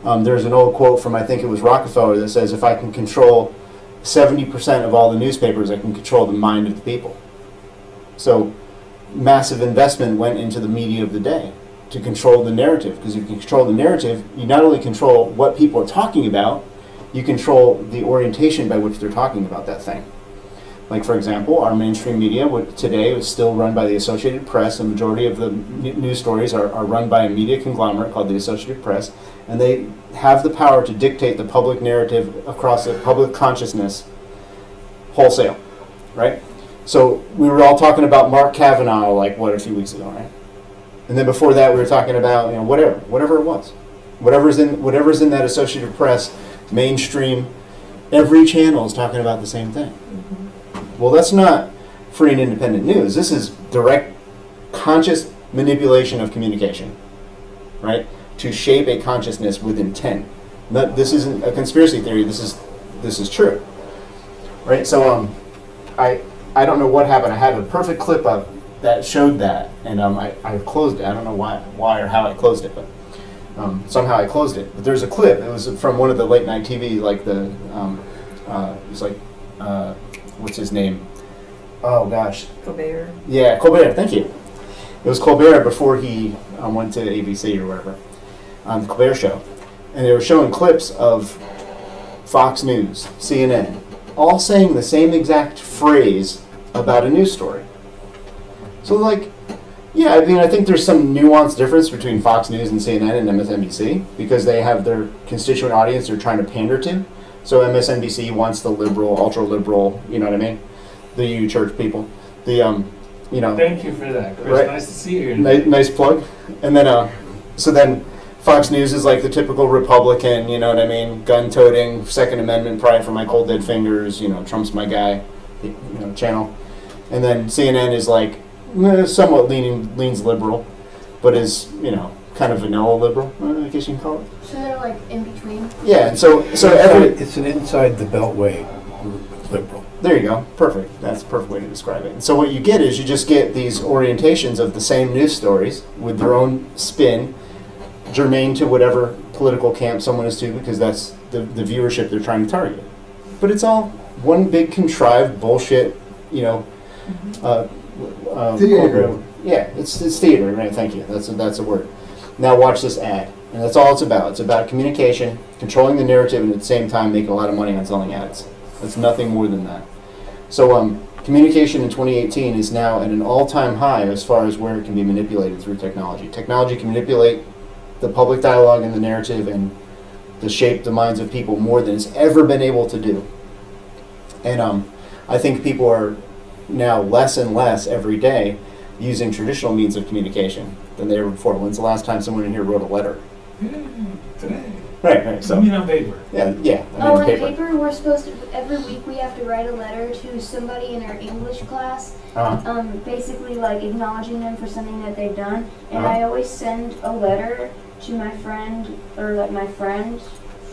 There's an old quote from, I think it was Rockefeller, that says, if I can control 70% of all the newspapers, I can control the mind of the people. So massive investment went into the media of the day to control the narrative, because if you can control the narrative, you not only control what people are talking about, you control the orientation by which they're talking about that thing. Like, for example, our mainstream media today is still run by the Associated Press. The majority of the news stories are run by a media conglomerate called the Associated Press, and they have the power to dictate the public narrative across the public consciousness wholesale, right? So we were all talking about Mark Kavanaugh, like, a few weeks ago, right? And then before that, we were talking about, you know, whatever it was. Whatever's in that Associated Press, mainstream, every channel is talking about the same thing. Mm-hmm. Well, that's not free and independent news. This is direct, conscious manipulation of communication, right? To shape a consciousness with intent. This isn't a conspiracy theory. This is true, right? So, I don't know what happened. I had a perfect clip of that showed that, and I closed it. I don't know why or how I closed it, but somehow I closed it. But there's a clip. It was from one of the late night TV, like the it was like. What's his name? Oh gosh. Colbert. Yeah, Colbert. Thank you. It was Colbert before he went to ABC or whatever, on the Colbert Show, and they were showing clips of Fox News, CNN, all saying the same exact phrase about a news story. So, like, yeah, I mean, I think there's some nuanced difference between Fox News and CNN and MSNBC because they have their constituent audience they're trying to pander to. So MSNBC wants the liberal, ultra-liberal, you know what I mean? The U church people. The, you know. Thank you for that, Chris. Right? Nice to see you. Nice plug. And then, so then Fox News is like the typical Republican, you know what I mean? Gun-toting, Second Amendment, pride for my cold dead fingers, you know, Trump's my guy, you know, channel. And then CNN is like, somewhat leans liberal, but is, you know, kind of vanilla liberal, I guess you can call it. So they're like in between. Yeah, and so every It's an inside the beltway liberal. there you go, perfect. That's the perfect way to describe it. And so what you get is you just get these orientations of the same news stories with their own spin, germane to whatever political camp someone is to, because that's the viewership they're trying to target. But it's all one big contrived bullshit, you know. Theater. Yeah, it's theater, right? Thank you. That's a word. Now watch this ad, and that's all it's about. It's about communication, controlling the narrative, and at the same time making a lot of money on selling ads. It's nothing more than that. So communication in 2018 is now at an all-time high as far as where it can be manipulated through technology. Technology can manipulate the public dialogue and the narrative and to shape the minds of people more than it's ever been able to do. And I think people are now less and less every day using traditional means of communication than they were before. When's the last time someone in here wrote a letter? Today. Right. So on paper. Yeah. Oh, in paper, we're supposed to, every week we have to write a letter to somebody in our English class, basically like acknowledging them for something that they've done. And I always send a letter to my friend, or like my friends,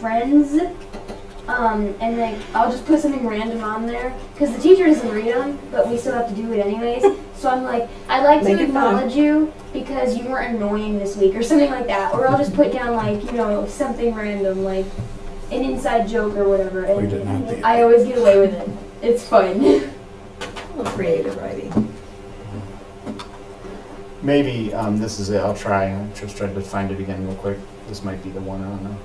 and like I'll just put something random on there, because the teacher doesn't read them, but we still have to do it anyways. So I'm like, I'd like to acknowledge you because you weren't annoying this week, or something like that. Or I'll just put down like, you know, something random, like an inside joke or whatever. And I always get away with it. It's fun. Creative writing. Maybe this is it. I'll try. I'm just trying to find it again real quick. This might be the one. I don't know.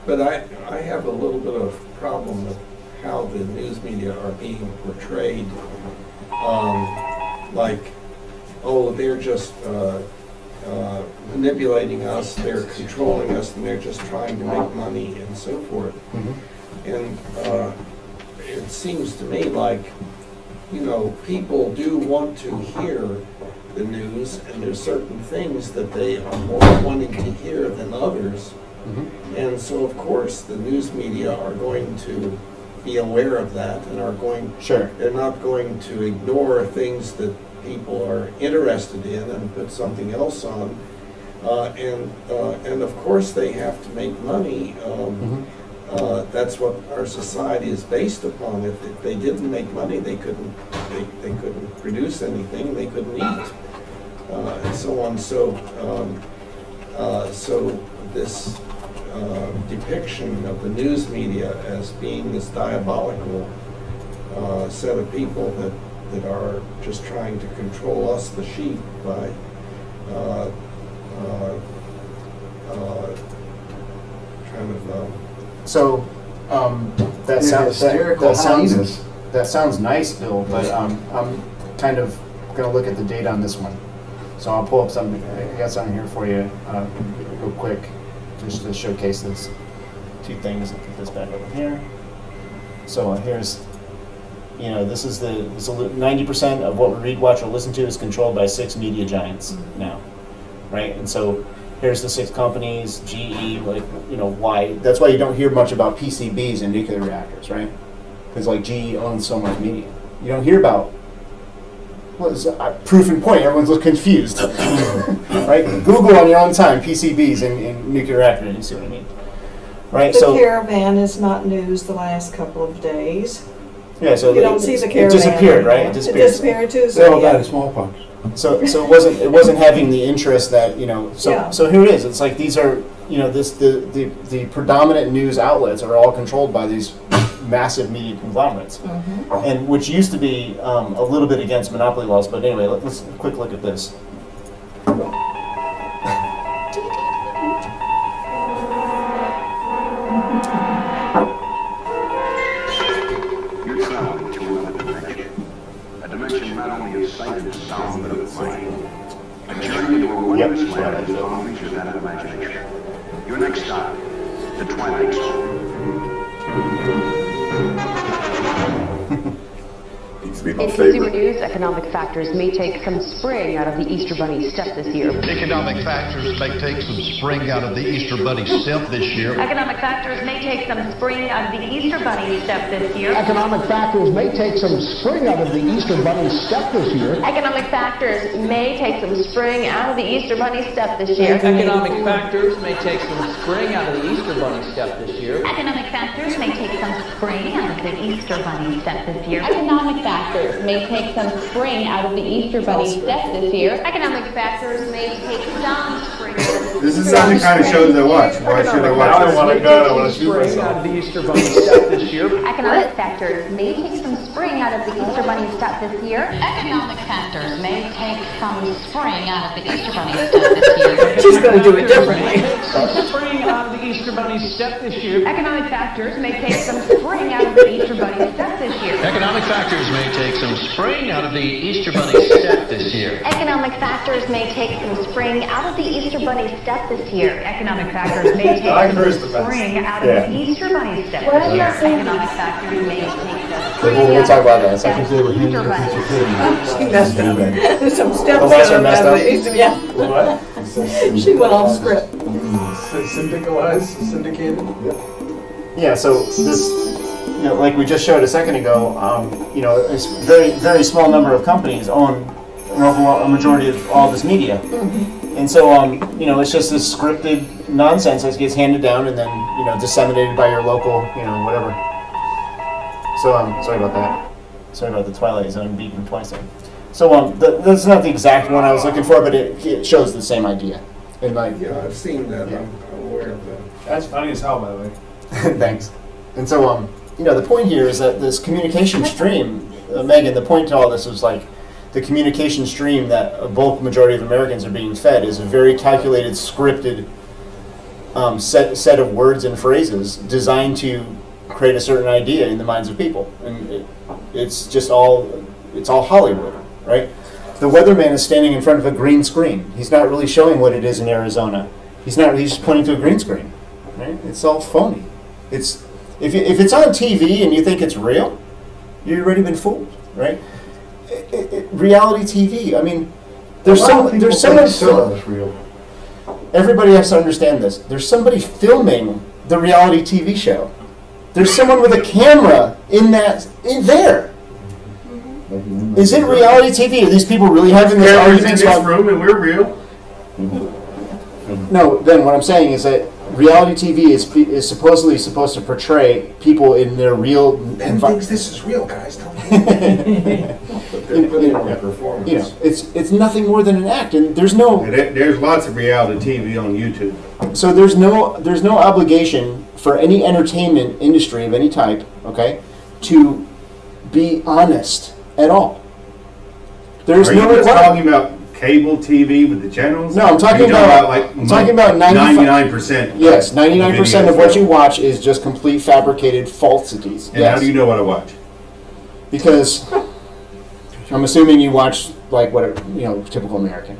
But I have a little bit of problem with how the news media are being portrayed. Like, oh, they're just manipulating us, they're controlling us, and they're just trying to make money and so forth. And it seems to me like, you know, people do want to hear the news, and there's certain things that they are more wanting to hear than others. And so, of course, the news media are going to be aware of that and are going, they're not going to ignore things that people are interested in and put something else on. And of course, they have to make money. That's what our society is based upon. If they didn't make money, they couldn't produce anything. They couldn't eat, and so on. So this depiction of the news media as being this diabolical set of people that are just trying to control us, the sheep, by kind of. So that sounds nice, Bill, but I'm kind of going to look at the data on this one. So I'll pull up something. I got something here for you real quick, just to showcase this two things. I'll put this back over here. So here's, this is 90% of what we read, watch, or listen to is controlled by 6 media giants now, right? And so here's the 6 companies, GE, why. That's why you don't hear much about PCBs and nuclear reactors, right? Because GE owns so much media. You don't hear about, proof and point, everyone's looking confused. Right? Google on your own time, PCBs and nuclear reactors, and you see what I mean. Right? The caravan is not news the last couple of days. Yeah, so you don't see the caravan. It disappeared, right? It disappeared too. So about smallpox. So it wasn't having the interest that So here it is. It's like these are the predominant news outlets are all controlled by these massive media conglomerates, and which used to be a little bit against monopoly laws. But anyway, let's a quick look at this. You're traveling to another dimension. A dimension not only of sight and sound, but of mind. A journey to a wondrous land of all creatures and imagination. Your next stop, the Twilight Zone. to be my In consumer favorite. news, economic factors may take some spring out of the Easter Bunny step this year. Economic factors may take some spring out of the Easter Bunny step this year. Economic factors may take some spring out of the Easter Bunny step this year. Economic factors may take some spring out of the Easter Bunny step this year. Economic factors may take some spring out of the Easter Bunny step this year. Economic factors may take some spring out of the Easter Bunny step this year. Economic factors may take some spring out of the Easter Bunny step this year. Economic factors may take some spring out of the Easter Bunny step this year. Economic factors may take some spring out of the This is not the kind of shows I watch. Why should I watch this? I want to go. I want to shoot myself. Out of the Easter Bunny step this year. Economic factors may take some spring out of the Easter Bunny step this year. Economic factors may take some spring out of the Easter Bunny step this year. She's going to do it differently. Spring out of the Easter Bunny step this year. Economic factors may take some spring out of the Easter Bunny step this year. Economic factors may take some spring out of the Easter Bunny step this year. Economic factors may take some spring out of the Easter Bunny step this year. Economic factors may take some spring out of the Easter Bunny step this year. Economic factors may take some spring We'll talk about that. out of the Easter Bunny. She messed up. There's some steps Professor out messed of up. the yeah. What? She went off script. Syndicated? Yeah, so this, like we just showed a second ago, a very, very small number of companies own a majority of all this media. And so, it's just this scripted nonsense that gets handed down and then, disseminated by your local, whatever. So, sorry about that. Sorry about the Twilight Zone beeping twice there. So, that's not the exact one I was looking for, but it shows the same idea. Yeah, I've seen that. Yeah. I'm aware of that. That's funny as hell, by the way. Thanks. And so, the point here is that this communication stream, Megan, the point to all this was like the communication stream that a bulk majority of Americans are being fed is a very calculated, scripted set of words and phrases designed to create a certain idea in the minds of people. And it's all Hollywood, right? The weatherman is standing in front of a green screen. He's not really showing what it is in Arizona. He's just pointing to a green screen, right? It's all phony. If it's on TV and you think it's real, you've already been fooled, right? Reality TV. I mean, there's someone real. Everybody has to understand this. There's somebody filming the reality TV show. There's someone with a camera in there. Is it reality TV? Are these people really having this argument about room and we're real? No, then what I'm saying is that reality TV is supposedly supposed to portray people in their real Ben thinks this is real, guys. Don't it's nothing more than an act, and there's no. There's lots of reality TV on YouTube. So there's no obligation for any entertainment industry of any type, okay, to be honest at all. There's no. Are you talking about cable TV with the channels? No, I'm talking about 99%. Yes, 99% of what you watch is just complete fabricated falsities. And how do you know what I watch? Because I'm assuming you watch like typical American.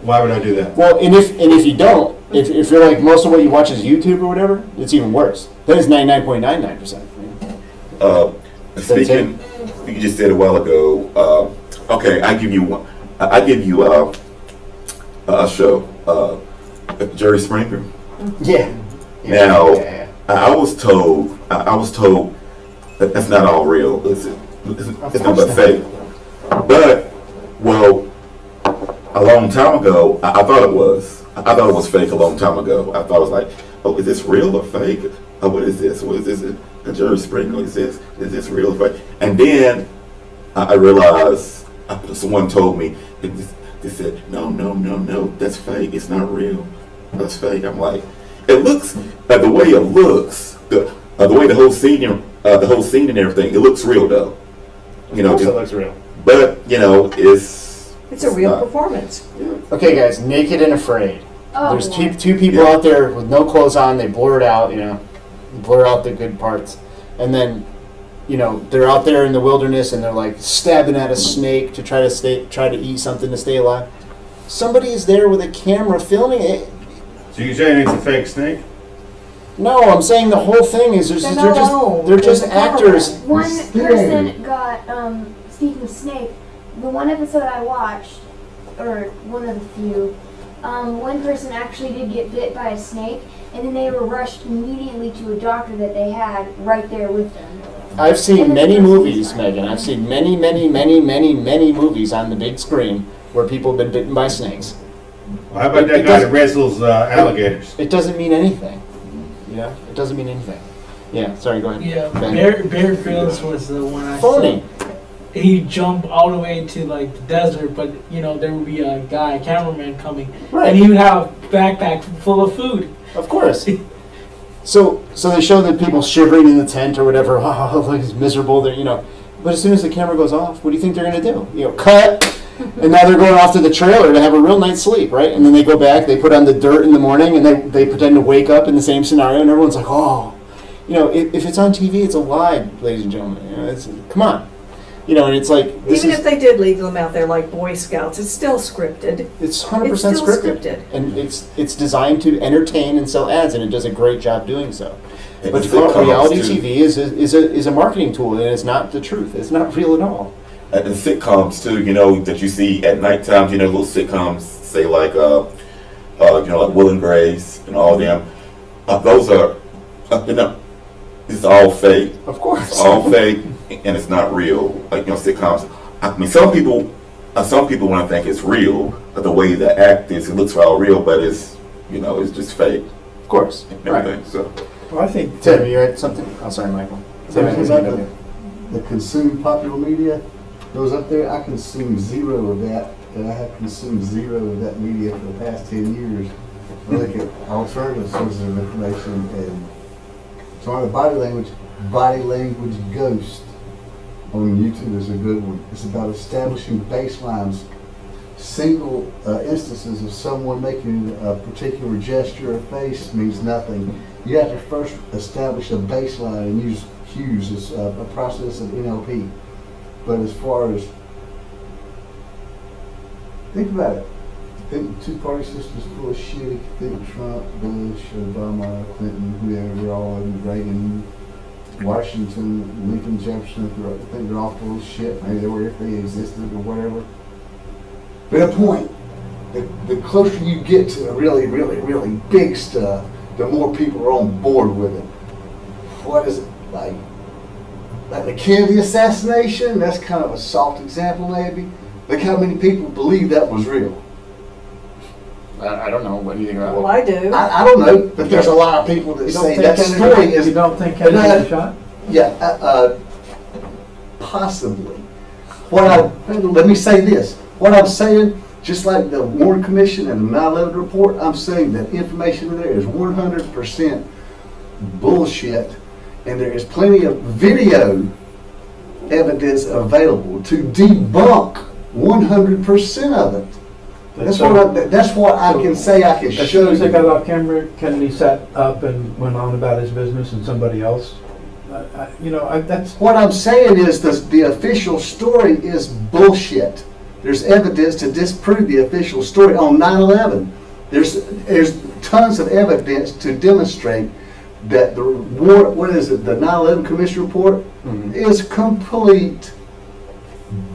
Why would I do that? Well, and if you don't, if you're like most of what you watch is YouTube or whatever, it's even worse. That is 99.99%. Speaking, you just said a while ago. Okay, I give you a show, Jerry Springer. Yeah. Now, I was told that that's not all real. It's not but fake. But a long time ago, I thought it was. I thought it was fake a long time ago. I thought it was like, oh, is this real or fake? Oh, what is this? What is this? A Jerry Springer? Is this real or fake? And then I realized someone told me. They said, no, that's fake. It's not real. That's fake. I'm like, it looks the way it looks, the way the whole scene and everything. It looks real though. It looks real. But it's a real performance. Okay, guys, Naked and Afraid. Oh, There's two people out there with no clothes on. They blur it out. Blur out the good parts, and then. They're out there in the wilderness and they're like stabbing at a snake to try to eat something to stay alive. Somebody is there with a camera filming it. So you're saying it's a fake snake? No, I'm saying the whole thing is they're just actors. One person got speaking of Snake, the one episode I watched, or one of the few, one person actually did get bit by a snake, and then they were rushed immediately to a doctor that they had right there with them. I've seen many movies, Megan. I've seen many movies on the big screen where people have been bitten by snakes. Well, how about that guy that wrestles alligators? It doesn't mean anything. Yeah, it doesn't mean anything. Yeah, sorry, go ahead. Yeah, Ben. Bear Grylls was the one I Phony. saw. He'd jump all the way to like the desert, but you know there would be a guy, a cameraman coming, and he would have a backpack full of food. Of course. So they show the people shivering in the tent or whatever. Oh, like it's miserable. They're, you know, but as soon as the camera goes off, what do you think they're going to do? You know, cut, and now they're going off to the trailer to have a real night's sleep, right? And then they go back, they put on the dirt in the morning, and they pretend to wake up in the same scenario, and everyone's like, oh, you know, if it's on TV, it's a lie, ladies and gentlemen. You know, come on. You know, and it's like even if they did leave them out there like Boy Scouts, it's still scripted. It's 100% scripted, and it's designed to entertain and sell ads, and it does a great job doing so. But reality TV is a marketing tool, and it's not the truth. It's not real at all. And sitcoms too, you know, that you see at nighttime, you know, little sitcoms, say like you know, like Will and Grace and all them. Those are, you know, it's all fake. Of course, it's all fake. And it's not real. Like, you know, sitcoms. I mean, some people want to think it's real, but the way the act is, it looks all real, but it's, you know, it's just fake. Of course, and everything. Right. So, well, I think Tim, you had something? Oh, sorry, Michael. The consumed popular media goes up there. I consume zero of that, and I have consumed zero of that media for the past 10 years. I look at alternative sources of information, and so on the body language ghost on YouTube is a good one. It's about establishing baselines, single instances of someone making a particular gesture or face means nothing. You have to first establish a baseline and use cues as a process of NLP. But as far as, think about it. Think two-party system's full of shit. Think Trump, Bush, Obama, Clinton, whoever, all of them, Reagan, Washington, Lincoln, Jefferson, I think they're all full of shit. Maybe they were if they existed or whatever. But a point, the closer you get to the really, really, really big stuff, the more people are on board with it. What is it, like the Kennedy assassination? That's kind of a soft example maybe. Look how many people believe that was real. I don't know. What do you think about Well, I do. I don't know, but there's a lot of people that say that story is... You don't think Kennedy was shot? Yeah, possibly. Let me say this. What I'm saying, just like the Warren Commission and the 9/11 report, I'm saying that information in there is 100% bullshit, and there is plenty of video evidence available to debunk 100% of it. That's what I can say. I can show you. As soon as they got off camera, Kennedy sat up and went on about his business, and somebody else. That's what I'm saying is the official story is bullshit. There's evidence to disprove the official story on 9/11. There's tons of evidence to demonstrate that the war. What is it? The 9/11 Commission report is complete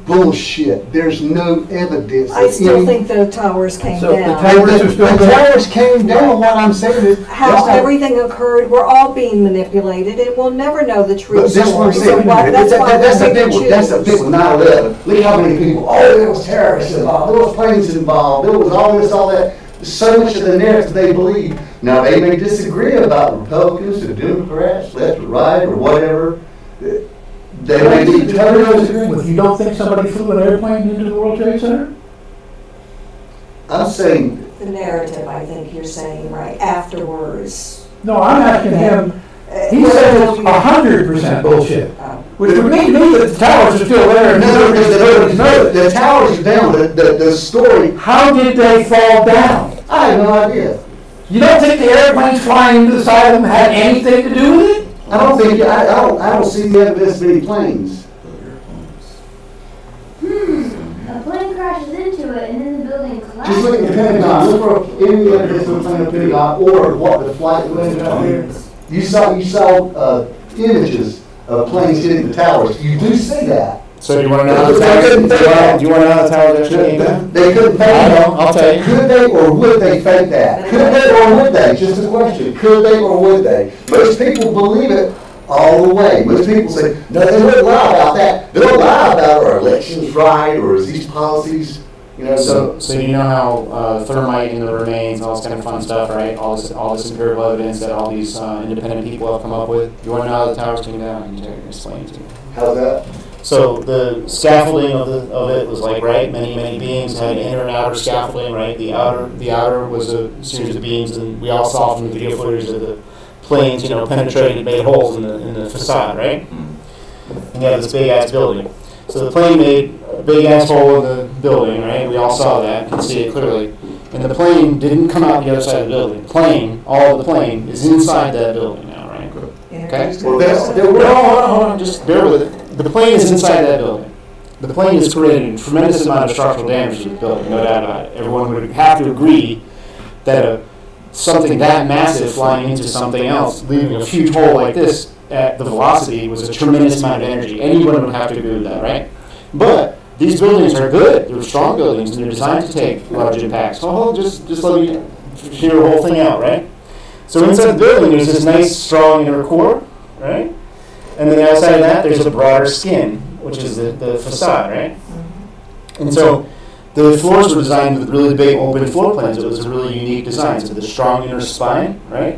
bullshit. There's no evidence. I still think the towers came down. The towers came down. What I'm saying is how everything occurred. We're all being manipulated, and we'll never know the true story. That's what I'm saying. That's a big one. That's a big one. 9/11. Look how many people. Oh, there was terrorists involved. There was planes involved. There was all this, all that. So much of the narrative they believe. Now they may disagree about Republicans or Democrats, left or right or whatever. They may be totally. You don't think somebody flew an airplane into the World Trade Center? I'm saying the narrative. I think you're saying right afterwards. No, I'm asking him. He said it's 100% bullshit, which would mean to me that the towers are still there. The towers are down. The story. How did they fall down? I have no idea. You don't think the airplanes flying into the side of them had anything to do with it? I don't think. I don't see the evidence of any planes. A plane crashes into it, and then the building collapses. Just look at the Pentagon. Look for any evidence of a plane at the Pentagon, or what the flight landed out there. You saw images of planes hitting the towers. You do see that. So do you want to know how the towers? Do you want to know how the towers actually came down? They couldn't fake that. I'll tell you. Could they or would they fake that? Could they or would they? Just a question. Could they or would they? Most people believe it all the way. Most people say, no, they wouldn't lie about that. They'll lie about our elections right or is these policies, you know. So you know how thermite in the remains, all this kind of fun stuff, right? All this empirical evidence that all these independent people have come up with. You want to know how the towers came down? I can explain it to you. How's that? So the scaffolding of it was like, right, many beams had inner and outer scaffolding, right? The outer was a series of beams, and we all saw from the video footage of the planes, you know, penetrated, made holes in the facade, right? And you have this big ass building. So the plane made a big ass hole in the building, right? We all saw that, you can see it clearly. And the plane didn't come out the other side of the building. The plane, all of the plane, is inside that building now, right? Okay? Well, hold on, just bear with it. The plane is inside that building. The plane has created a tremendous amount of structural damage to the building, no doubt about it. Everyone would have to agree that something that massive flying into something else, leaving a huge hole like this at the velocity, was a tremendous amount of energy. Anyone would have to agree with that, right? But these buildings are good. They're strong buildings, and they're designed to take large impacts. So just let me hear the whole thing out, right? So inside the building, there's this nice, strong inner core, right? And then outside of that, there's a broader skin, which is the facade, right? And so the floors were designed with really big open floor plans. It was a really unique design. So the strong inner spine, right?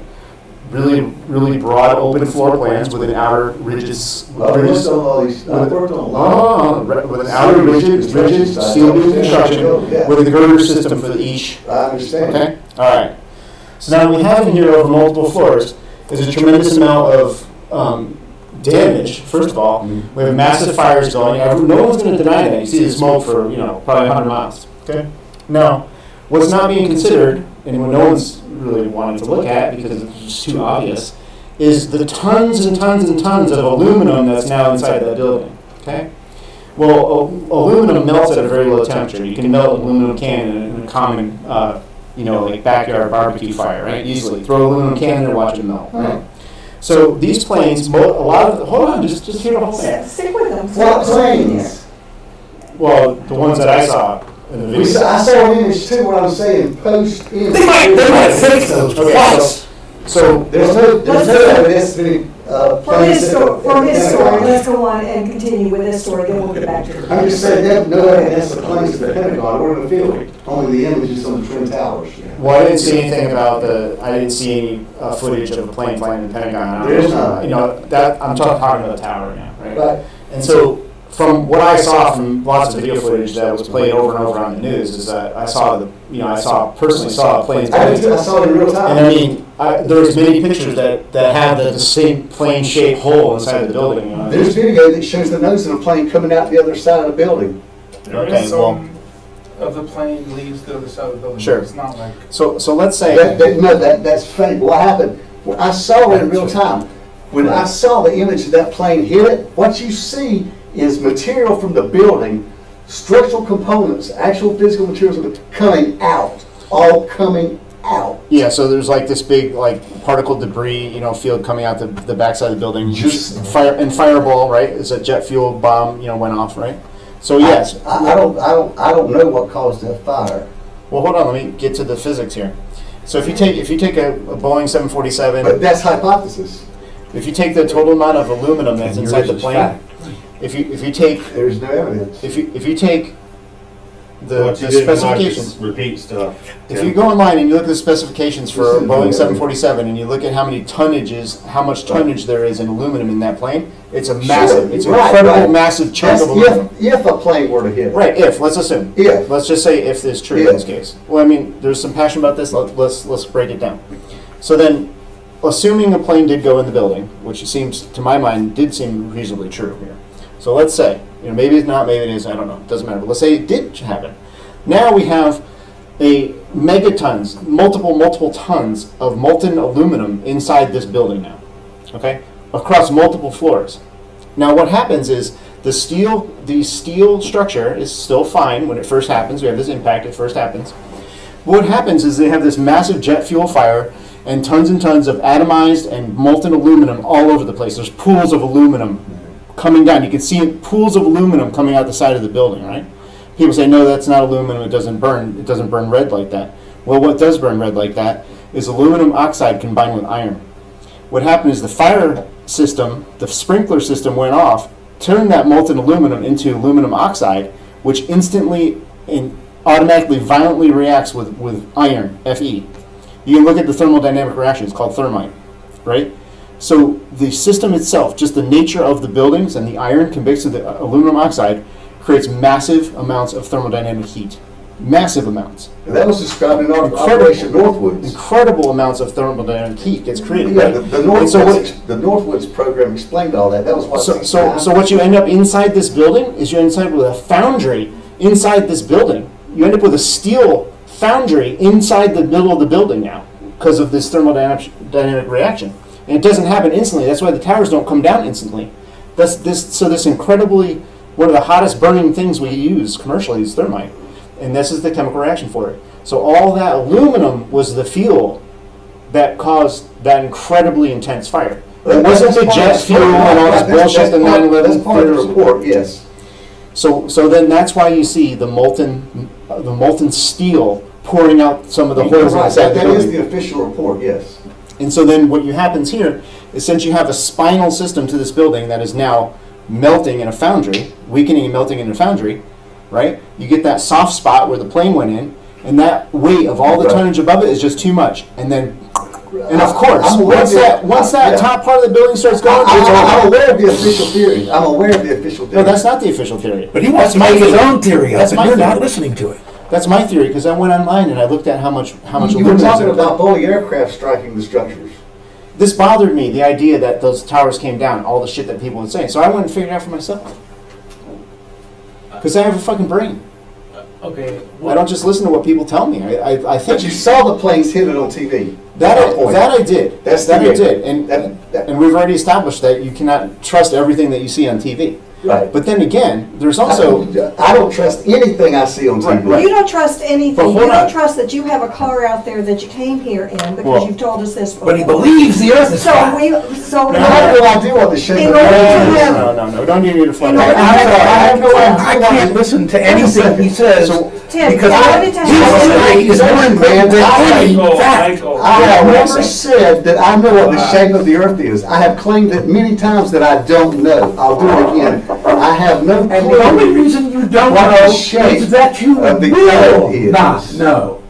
Really, really broad open floor plans with an outer rigid, with an outer rigid steel beam construction with a girder system for each. I understand. Okay. All right. So now what we have in here over multiple floors is a tremendous amount of damage. First of all, we have massive fires going. No one's going to deny that. You see the smoke for probably 100 miles. Okay. Now, what's not being considered, and what no one's really wanting to look at because it's just too obvious, is the tons and tons and tons of aluminum that's now inside that building. Okay. Well, aluminum melts at a very low temperature. You can melt an aluminum can in a common, like backyard barbecue fire, right? Easily throw an aluminum can in there, watch it melt. Right? So these planes, hold on, just hear the whole thing. Stick with them. What planes? Well, the ones that I saw in the video. I saw an image too. What I'm saying, post image. They might fix those twice. So there's no evidence for his story, let's go on and continue with this story. Then we'll get back to it. I'm just saying, they have no evidence of planes at the Pentagon or in the field. Only the images on the Twin Towers. Well, I didn't see anything about I didn't see any footage of a plane flying in the Pentagon. There's not. That I'm talking about the tower now, right? And so, from what I saw from lots of video footage that was played over and over on the news, is that I personally saw planes. I saw it in real time. And I mean, there's many pictures that have the same plane-shaped hole inside the building. There's video that shows the nose of a plane coming out the other side of the building. Of the plane leaves the other side of the building. Sure. It's not like. So let's say that's fake. What happened? When I saw it in real time. When I saw the image of that plane hit it, what you see is material from the building, structural components, actual physical materials coming out, all coming out. Yeah, so there's like this big particle debris, field coming out the backside of the building. Fireball, right? It's a jet fuel bomb, went off, right? So yes. I don't know what caused that fire. Well, hold on, let me get to the physics here. So if you take a Boeing 747, but that's hypothesis. If you take the total amount of aluminum that's inside the plane, if you take, there's no evidence. If you take the specifications, repeat stuff. If you go online and you look at the specifications for a Boeing 747 and you look at how much tonnage there is in aluminum in that plane, it's a massive, it's an incredible, massive chunk of aluminum. If a plane were to hit it. Right, let's assume. Let's just say if this is true in this case. Well, I mean, there's some passion about this, let's break it down. So then, assuming a plane did go in the building, which it seems, to my mind, did seem reasonably true here. So let's say, maybe it's not, maybe it is, I don't know, it doesn't matter. But let's say it did happen. Now we have megatons, multiple tons of molten aluminum inside this building now, okay, across multiple floors. Now what happens is the steel structure is still fine when it first happens. We have this impact, it first happens. What happens is they have this massive jet fuel fire and tons of atomized and molten aluminum all over the place. There's pools of aluminum coming down. You can see pools of aluminum coming out the side of the building, right? People say, no, that's not aluminum, it doesn't burn. It doesn't burn red like that. Well, what does burn red like that is aluminum oxide combined with iron. What happened is the fire system, the sprinkler system went off, turned that molten aluminum into aluminum oxide, which instantly and automatically violently reacts with iron, Fe. You can look at the thermodynamic reaction, it's called thermite, right? So the system itself, just the nature of the buildings and the iron combined with the aluminum oxide, creates massive amounts of thermodynamic heat. Massive amounts. And that was described in Operation Northwoods. Incredible amounts of thermodynamic heat gets created. Yeah, right? the Northwoods program explained all that. That was what. So what you end up inside this building is you end up with a foundry inside this building. You end up with a steel foundry inside the middle of the building now because of this thermodynamic reaction. And it doesn't happen instantly. That's why the towers don't come down instantly. This incredibly, one of the hottest burning things we use commercially is thermite. And this is the chemical reaction for it. So all that aluminum was the fuel that caused that incredibly intense fire. It wasn't the jet fuel and all this bullshit the 9/11. That's part of the report, yes. So then that's why you see the molten steel pouring out some of the holes inside the building. That is the official report, yes. And so then what happens here is since you have a spinal system to this building that is now melting in a foundry, weakening and melting in a foundry, right? You get that soft spot where the plane went in, and that weight of all the tonnage above it is just too much. And then, and of course, once that top part of the building starts going, I'm aware of the official theory. No, that's not the official theory. But he wants to make his own theory up, and you're not listening to it. That's my theory because I went online and I looked at how much You were talking about Boeing aircraft striking the structures. This bothered me, the idea that those towers came down, all the shit that people would say. So I went and figured it out for myself. Because I have a fucking brain. Okay. I don't just listen to what people tell me. I think. But you saw the planes hit it on TV. That I did. That's that I did. And we've already established that you cannot trust everything that you see on TV. Right. But then again, there's also... I don't trust anything I see on TV. Right. You don't trust anything. You don't trust that you have a car out there that you came here in because you've told us this before. But he believes the earth is flat. I have no idea what the shape of the earth is. No, don't need me to find out. I can't listen to anything he says because his is more important than any fact. I have never said that I know what the shape of the earth is. I have claimed it many times that I don't know. I'll do it again. I have no clue. And the only reason you don't know is that you will not know.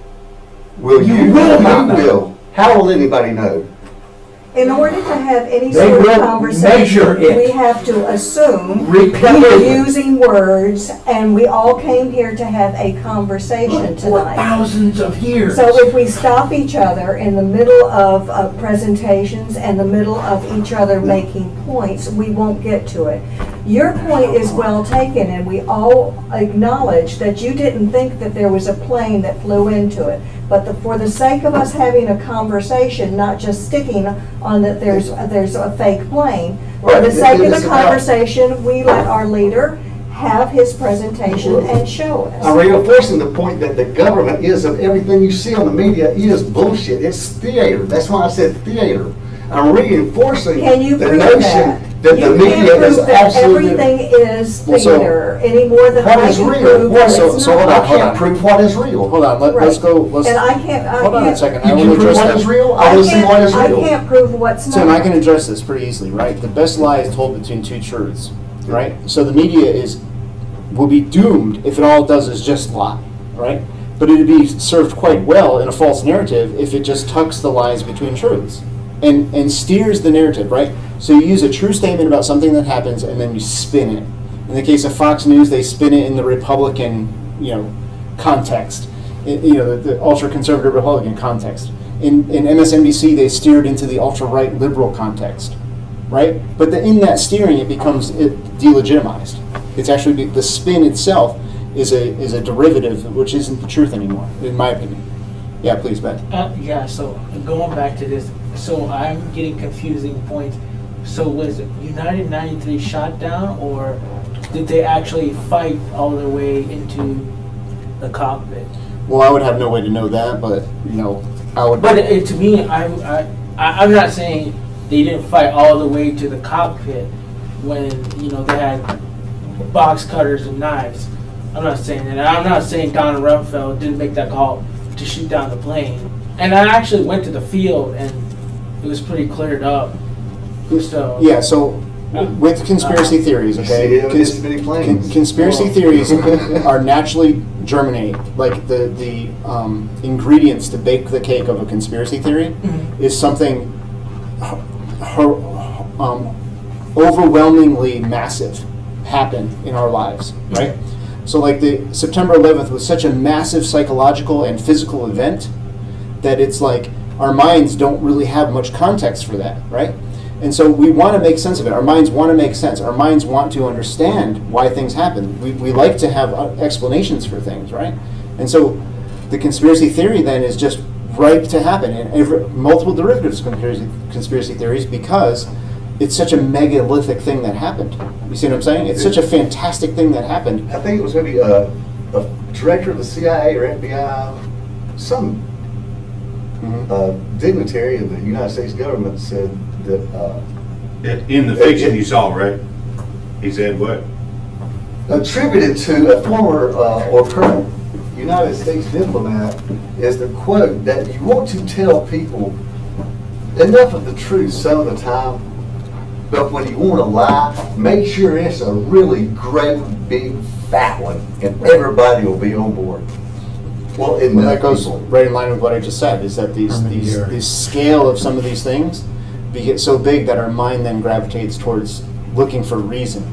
Will you? Will not know. How will anybody know? In order to have any sort of conversation, we have to assume that we're using words, and we all came here to have a conversation tonight. For thousands of years. So if we stop each other in the middle of presentations and the middle of each other making points, we won't get to it. Your point is well taken, and we all acknowledge that you didn't think that there was a plane that flew into it. But for the sake of us having a conversation, not just sticking on that there's a fake plane, for the sake of the conversation, we let our leader have his presentation and show us. I'm reinforcing the point that the government is of everything you see on the media is bullshit. It's theater. That's why I said theater. I'm reinforcing the notion that the media is absolutely... everything is theater any more than what I is can real? prove what it's not. I can't prove what is real. Hold on, let's go. And I can't. Hold on a second. You can prove what is real? I will see what is real. I can't prove what's not. Tim, I can address this pretty easily, right? The best lie is told between two truths, right? So the media will be doomed if it all does is just lie, right? But it would be served quite well in a false narrative if it just tucks the lies between truths and steers the narrative, right? So you use a true statement about something that happens and then you spin it. In the case of Fox News, they spin it in the Republican, context, the ultra-conservative Republican context. In MSNBC, they steered into the ultra-right liberal context, right? But in that steering, it becomes delegitimized. It's actually the spin itself is a derivative, which isn't the truth anymore, in my opinion. Yeah, please, Ben. So going back to this, so I'm getting confusing points. So was United 93 shot down, or did they actually fight all the way into the cockpit? Well, I would have no way to know that, but I would. But to me, I'm not saying they didn't fight all the way to the cockpit, when they had box cutters and knives. I'm not saying that. I'm not saying Donald Rumsfeld didn't make that call to shoot down the plane. And I actually went to the field and it was pretty cleared up. So yeah. So with conspiracy theories, okay, conspiracy theories are naturally germinate. Like the ingredients to bake the cake of a conspiracy theory is something overwhelmingly massive happen in our lives, right? So like the September 11th was such a massive psychological and physical event that it's like our minds don't really have much context for that, right? And so we want to make sense of it. Our minds want to make sense. Our minds want to understand why things happen. We like to have explanations for things, right? And so the conspiracy theory then is just ripe to happen, and multiple derivatives of conspiracy theories, because it's such a megalithic thing that happened. You see what I'm saying? It's such a fantastic thing that happened. I think it was maybe a director of the CIA or FBI, some dignitary of the United States government said that... in the fiction you saw, right? He said what? Attributed to a former or current United States diplomat is the quote that you want to tell people enough of the truth some of the time, but when you want to lie, make sure it's a really great big fat one and everybody will be on board. Well, that goes right in line with what I just said, is that these scale of some of these things get so big that our mind then gravitates towards looking for reason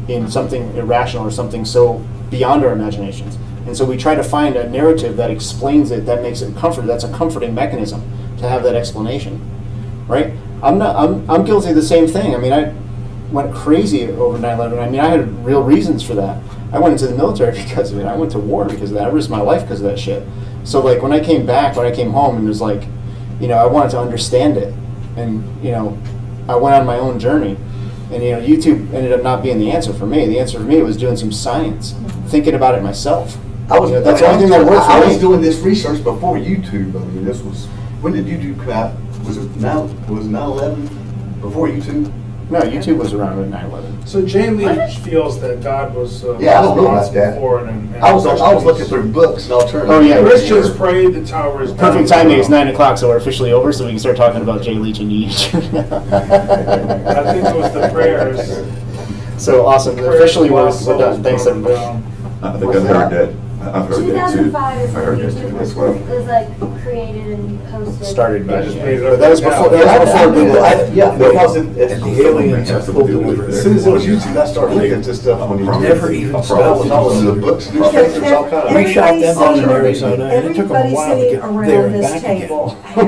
in something irrational or something so beyond our imaginations. And so we try to find a narrative that explains it, that makes it comfort. That's a comforting mechanism to have that explanation, right? I'm guilty of the same thing. I mean, I went crazy over 9/11. I mean, I had real reasons for that. I went into the military because of it. I went to war because of that. I risked my life because of that shit. So like when I came home and it was like, I wanted to understand it. And, I went on my own journey. And, YouTube ended up not being the answer for me. The answer for me was doing some science, thinking about it myself. That's the only thing that worked for me. I was doing this research before YouTube. I mean, when did YouTube come out? Was it 9/11 before YouTube? No, YouTube was around at 9/11. So Jay Leach feels that God was I don't know about that. I was looking through books and alternatives. Oh yeah, Christians prayed the towers down. Perfect timing. It's 9 o'clock, so we're officially over, so we can start talking about Jay Leach and YouTube. I think it was the prayers. So awesome. Officially we're done. Thanks everybody. I think I've heard that. I've heard that too. 2005 is I heard that when too as YouTube well. was like created and hosted. Started by That was before. Because the aliens have pulled over. as soon as it was YouTube, I started looking at this stuff on YouTube. Never even spelled all of the books, newspapers, all kinds of. We shot them down in Arizona, and it took them a while to get there and back again.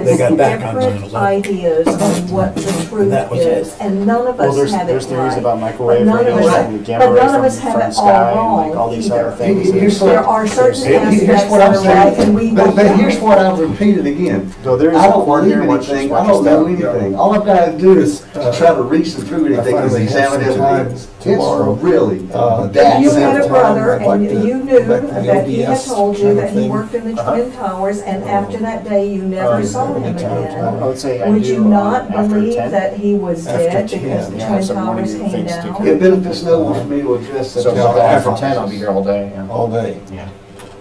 They got back on 9/11. Ideas on what the truth That was is, and none of us have it There's theories right. about microwave But none of radiation us- and gamma but rays none of us from have the it sky all wrong and like all these either. other things. There are certain Here's aspects what I'm that are right, and we saying, don't but know. here's what I've repeated again. So there is I don't one believe here, watch anything, this, I watch don't this know down. anything. All I've got to do is to try to reason through anything is examine evidence. It's really that You had a simple. brother, I'd like and to you knew back to the that he had ODS told you kind of that he thing. worked in the Twin Towers, and after that day, you never saw him I again. would say I Would do, you not after believe 10. that he was After dead 10, because the yeah, Twin some morning Towers came things to down? It benefits no one for me to address that. So after 10, I'll be here all day. Yeah. All day. Yeah.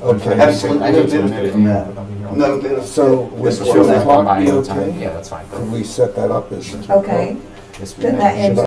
Okay. Absolutely I no need to benefit from that. No benefit. So would This 2 is what I'm o'clock buying be all the time. okay? Yeah, that's fine. Could we set that up as? Okay, then that ends